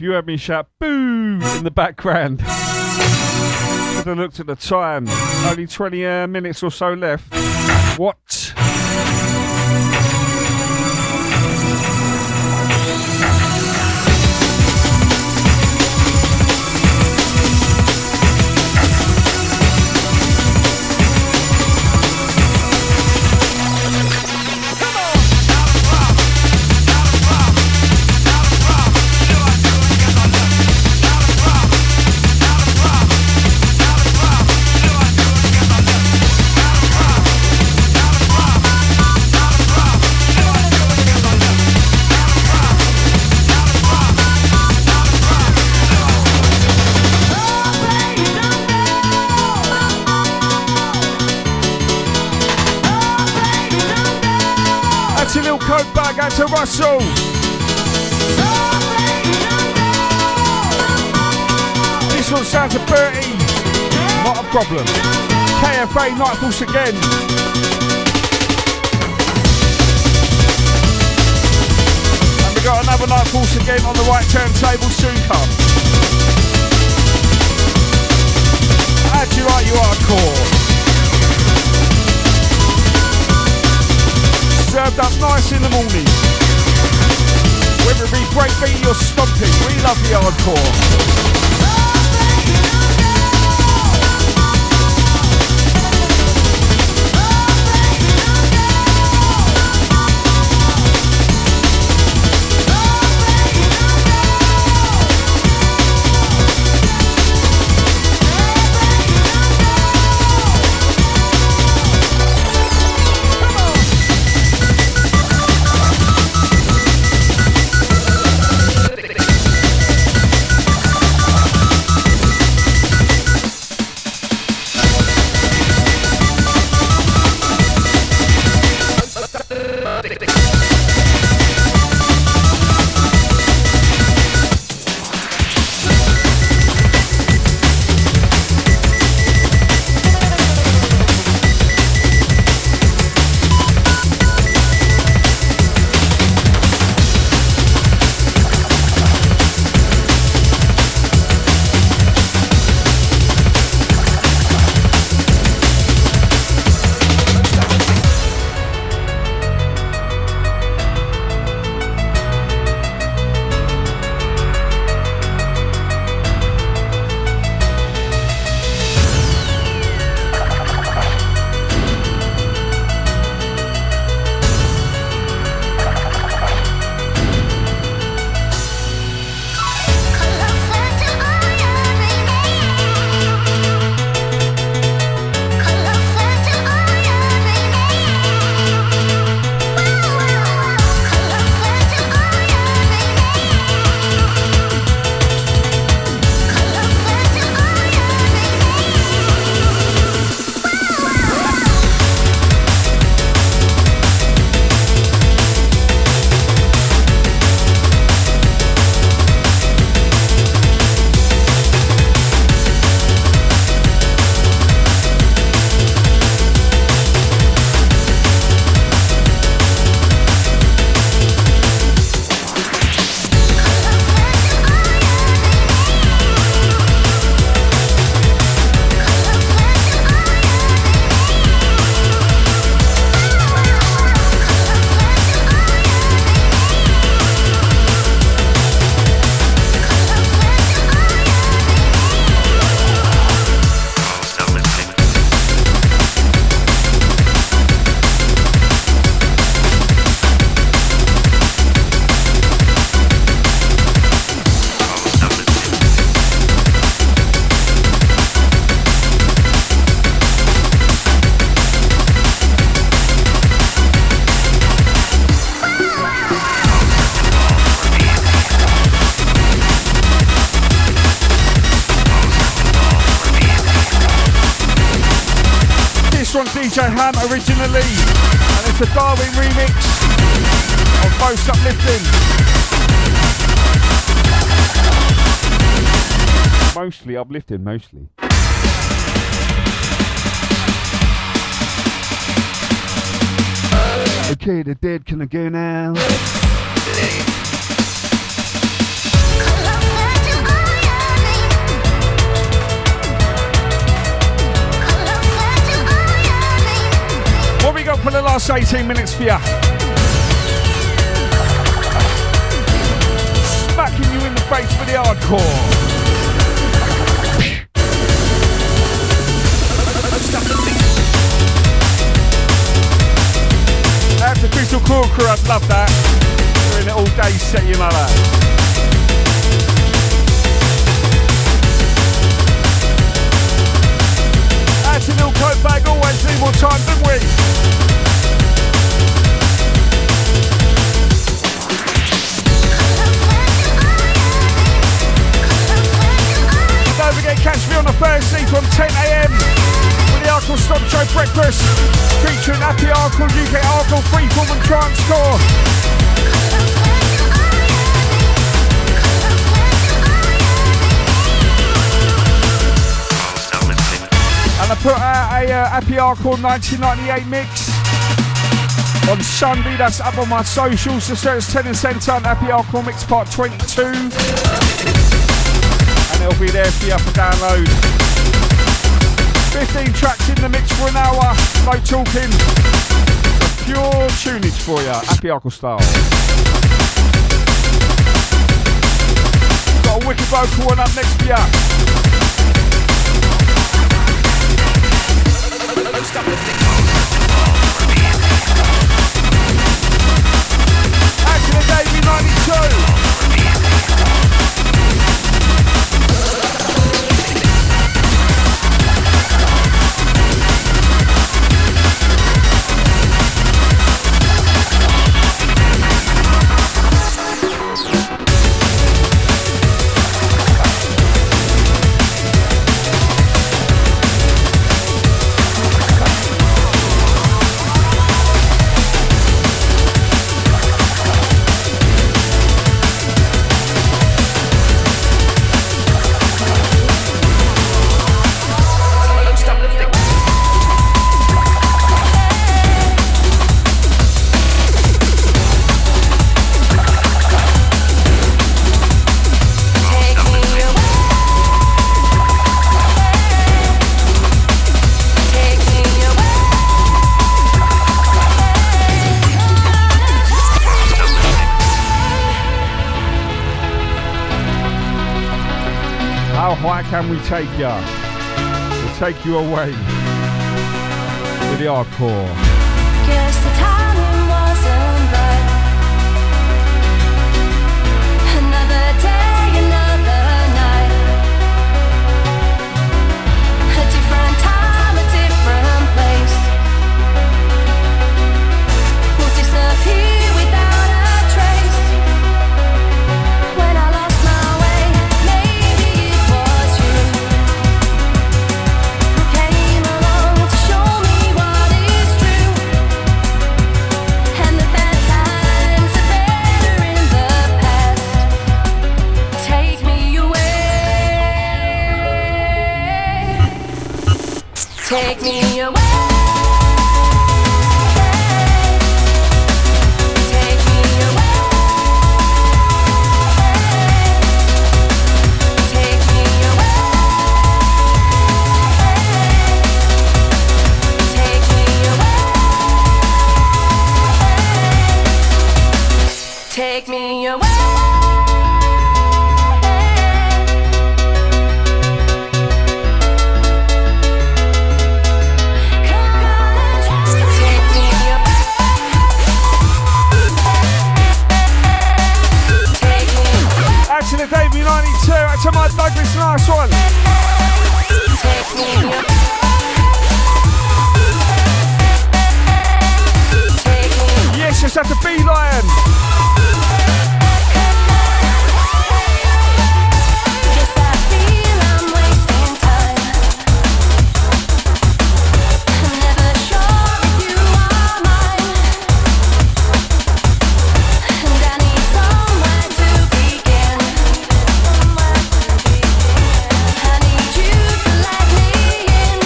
You heard me shout boo in the background. Should have looked at the time. Only 20 minutes or so left. What? Coat bag out to Russell. This one sounds a Bertie. Not a problem. KFA Night Force again. And we got another Night Force again on the right turntable soon come. How do you like your hardcore? Served up nice in the morning. Whether it be breakbeat or stomping, we love the hardcore. DJ Ham originally, and it's a Darwin remix of Most Uplifting. Mostly uplifting, mostly. Okay, the dead, can I go now? What we got for the last 18 minutes for ya? Smacking you in the face with the hardcore. That's the Crystal Core crew, I'd love that. Doing it all day, set you like that. That's a little coat bag, always need more time, don't we? And don't forget, catch me on a Thursday from 10 AM with the Hardcore Stomp Show Breakfast, featuring Happy Hardcore, UK Hardcore, Freeform and Transcore. And a put out a Happy Hardcore 1998 mix on Sunday. That's up on my socials. So search TennersTenTun Happy Hardcore Mix Part 22. And it'll be there for you for download. 15 tracks in the mix for an hour. No talking. Pure tunage for you. Happy Hardcore style. Got a wicked vocal one up next for you. Actually, Davey 92. Can we take ya? We'll take you away with the hardcore.
Guess the timing wasn't right. Another day, another night. A different time, a different place. We'll disappear without a trace. When I lost my way, maybe it was you who came along to show me what is true. And the bad times are better in the past. Take me away. Take me away. Take me away. Take me away. Take me away. Take me away.
Actually, Davey 92. Out to my Douglas, nice one.
Take me away. Take me.
Yes, just have to be lion.
Guess I feel I'm wasting time. I'm never sure if you are mine. And I need somewhere to begin. I need you to let me in.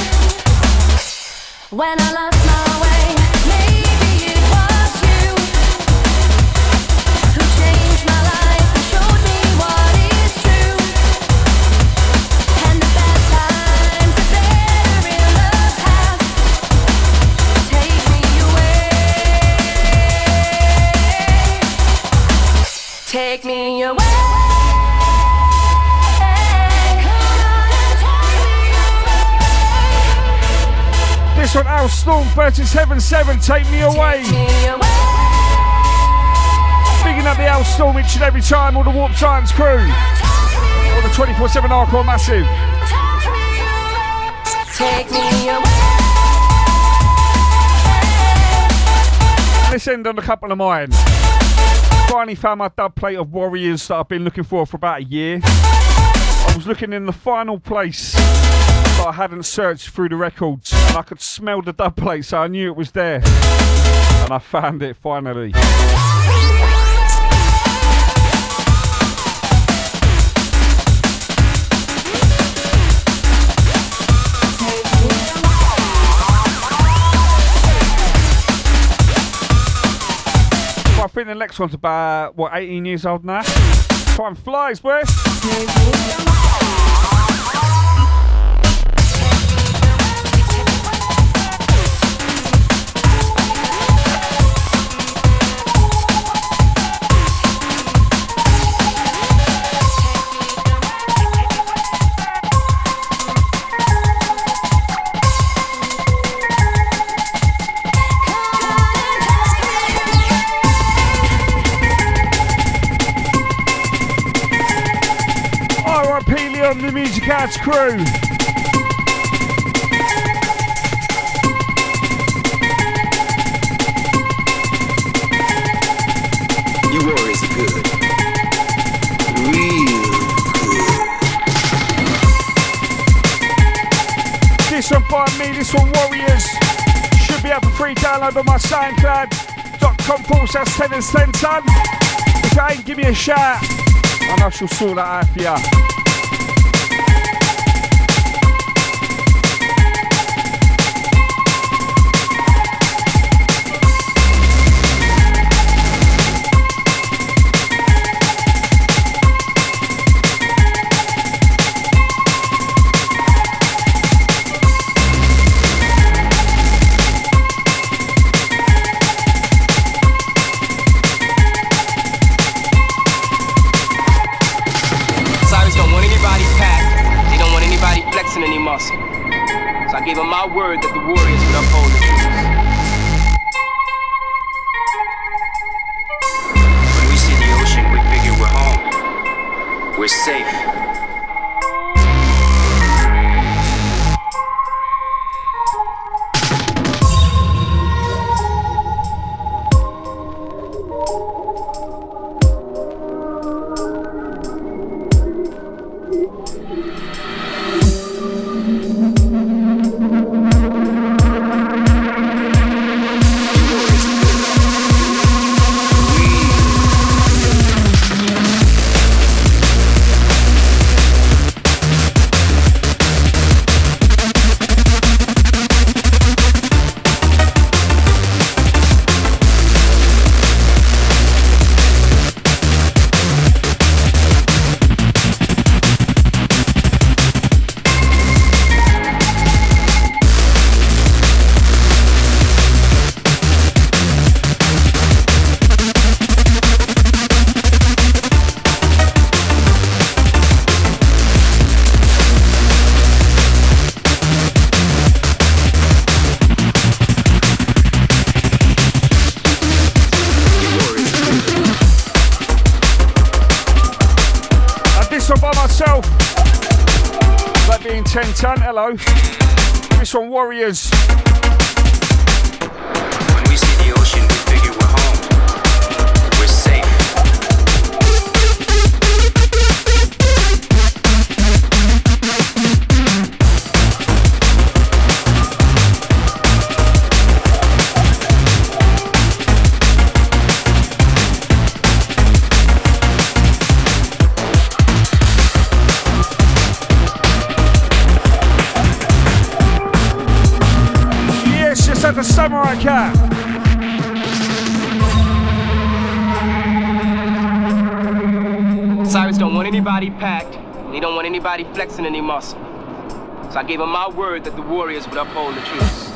When I lost my way, maybe it was you who changed my life and showed me what is true. And the bad times are better in the past. Take me away. Take me away.
This one, Al Storm 37.7. Take me away. Bigging up the Al Storm each and every time. All the Warp Titans crew. All the 24/7 hardcore massive.
Take me away.
Let's end on a couple of mine. Finally found my dub plate of Warriors that I've been looking for about a year. I was looking in the final place, but I hadn't searched through the records, and I could smell the dub plate, so I knew it was there. And I found it finally.
Take me away.
think the next one's about, 18 years old now? Time flies, boy. The Music Arts crew.
You warriors are good. Real good.
This one by me, this one Warriors. Should be up for free download on my SoundCloud.com/TennersTenTun. If you ain't, give me a shout and I shall sort that out for ya.
Any muscle. So I gave him my word that the warriors would uphold the truth. When we see the ocean, we figure we're home. We're safe.
TennersTenTun, hello. This one Warriors.
When we see the ocean, we figure we're home. We're safe.
The Samurai Cat.
Cyrus don't want anybody packed, and he don't want anybody flexing any muscle. So I gave him my word that the warriors would uphold the truth.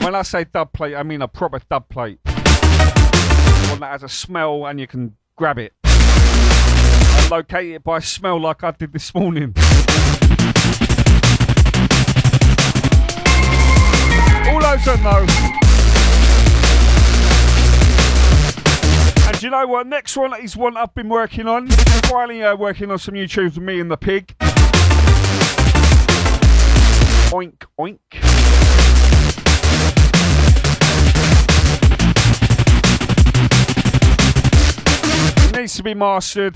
When I say dub plate, I mean a proper dub plate. One that has a smell and you can grab it. And locate it by smell like I did this morning. All those I know. And do you know what? Next one is one I've been working on. Finally working on some YouTubes with me and the pig. Oink, oink. Needs to be mastered,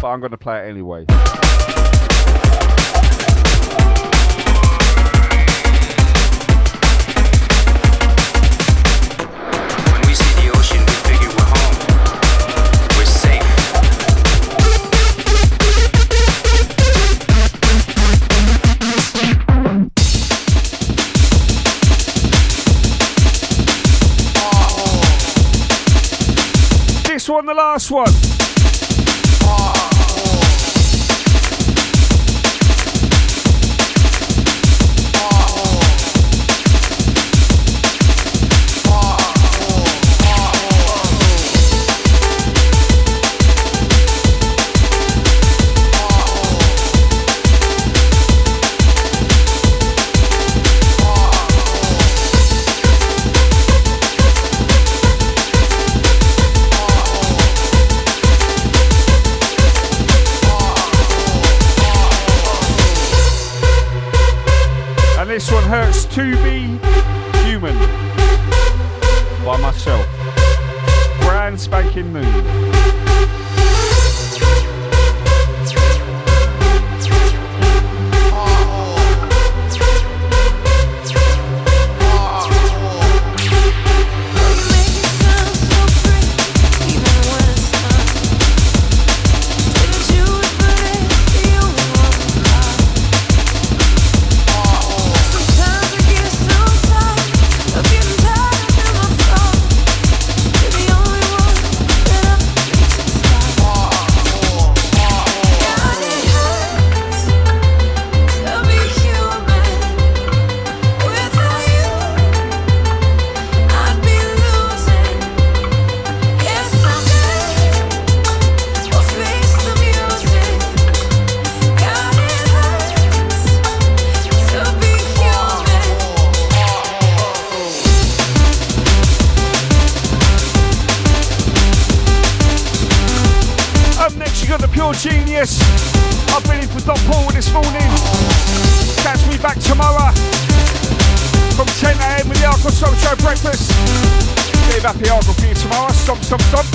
but I'm going to play it anyway. last one. This one hurts to be human by myself. Brand spanking new. Genius. I've been in for Dot Porta this morning. Catch me back tomorrow from 10 AM with the Hardcore Stomp Show breakfast. Bit of happy hardcore for you tomorrow. Stomp, stomp, stomp.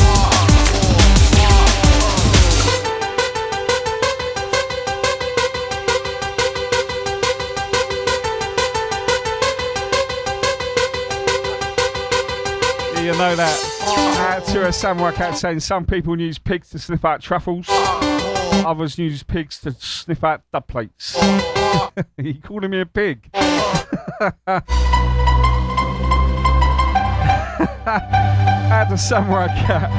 You know that. To a samurai cat saying some people use pigs to sniff out truffles, others use pigs to sniff out dub plates. He calling me a pig. At the samurai cat.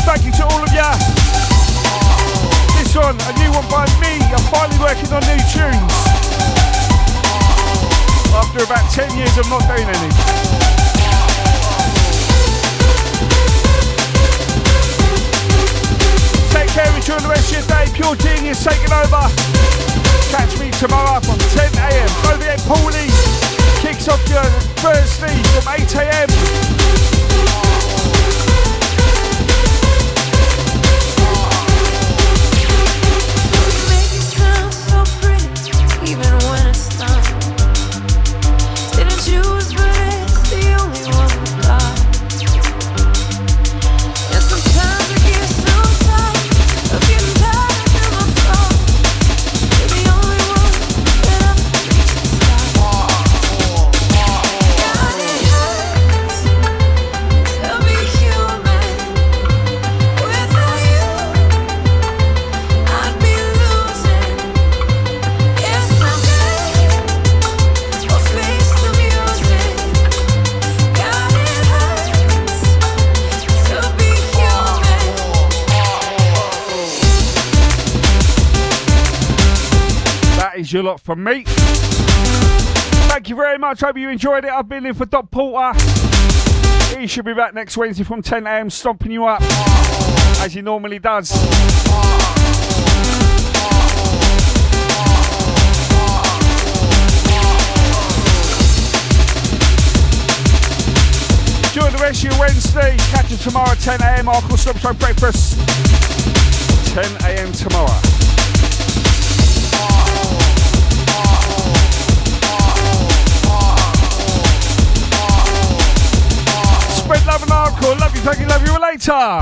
Thank you to all of ya. This one, a new one by me. I'm finally working on new tunes. After about 10 years of not doing any. Take care, enjoy the rest of your day. Pure Genius taking over. Catch me tomorrow from 10 AM. OVM Paulie kicks off your Thursday from 8 AM.
Even when it's done, didn't choose, but it's the only one we got. And sometimes I get so tired of getting tired of my phone. You're the only one that I need to stop. God, it hurts to be human. Without you, I'd be losing.
Is your lot from me. Thank you very much. Hope you enjoyed it. I've been in for Dot Porta. He should be back next Wednesday from 10 AM, stomping you up as he normally does. Enjoy the rest of your Wednesday. Catch you tomorrow at 10 AM. Hardcore Stomp Show breakfast. 10 AM tomorrow. Spread love and hardcore. Love you, thank you, love you later.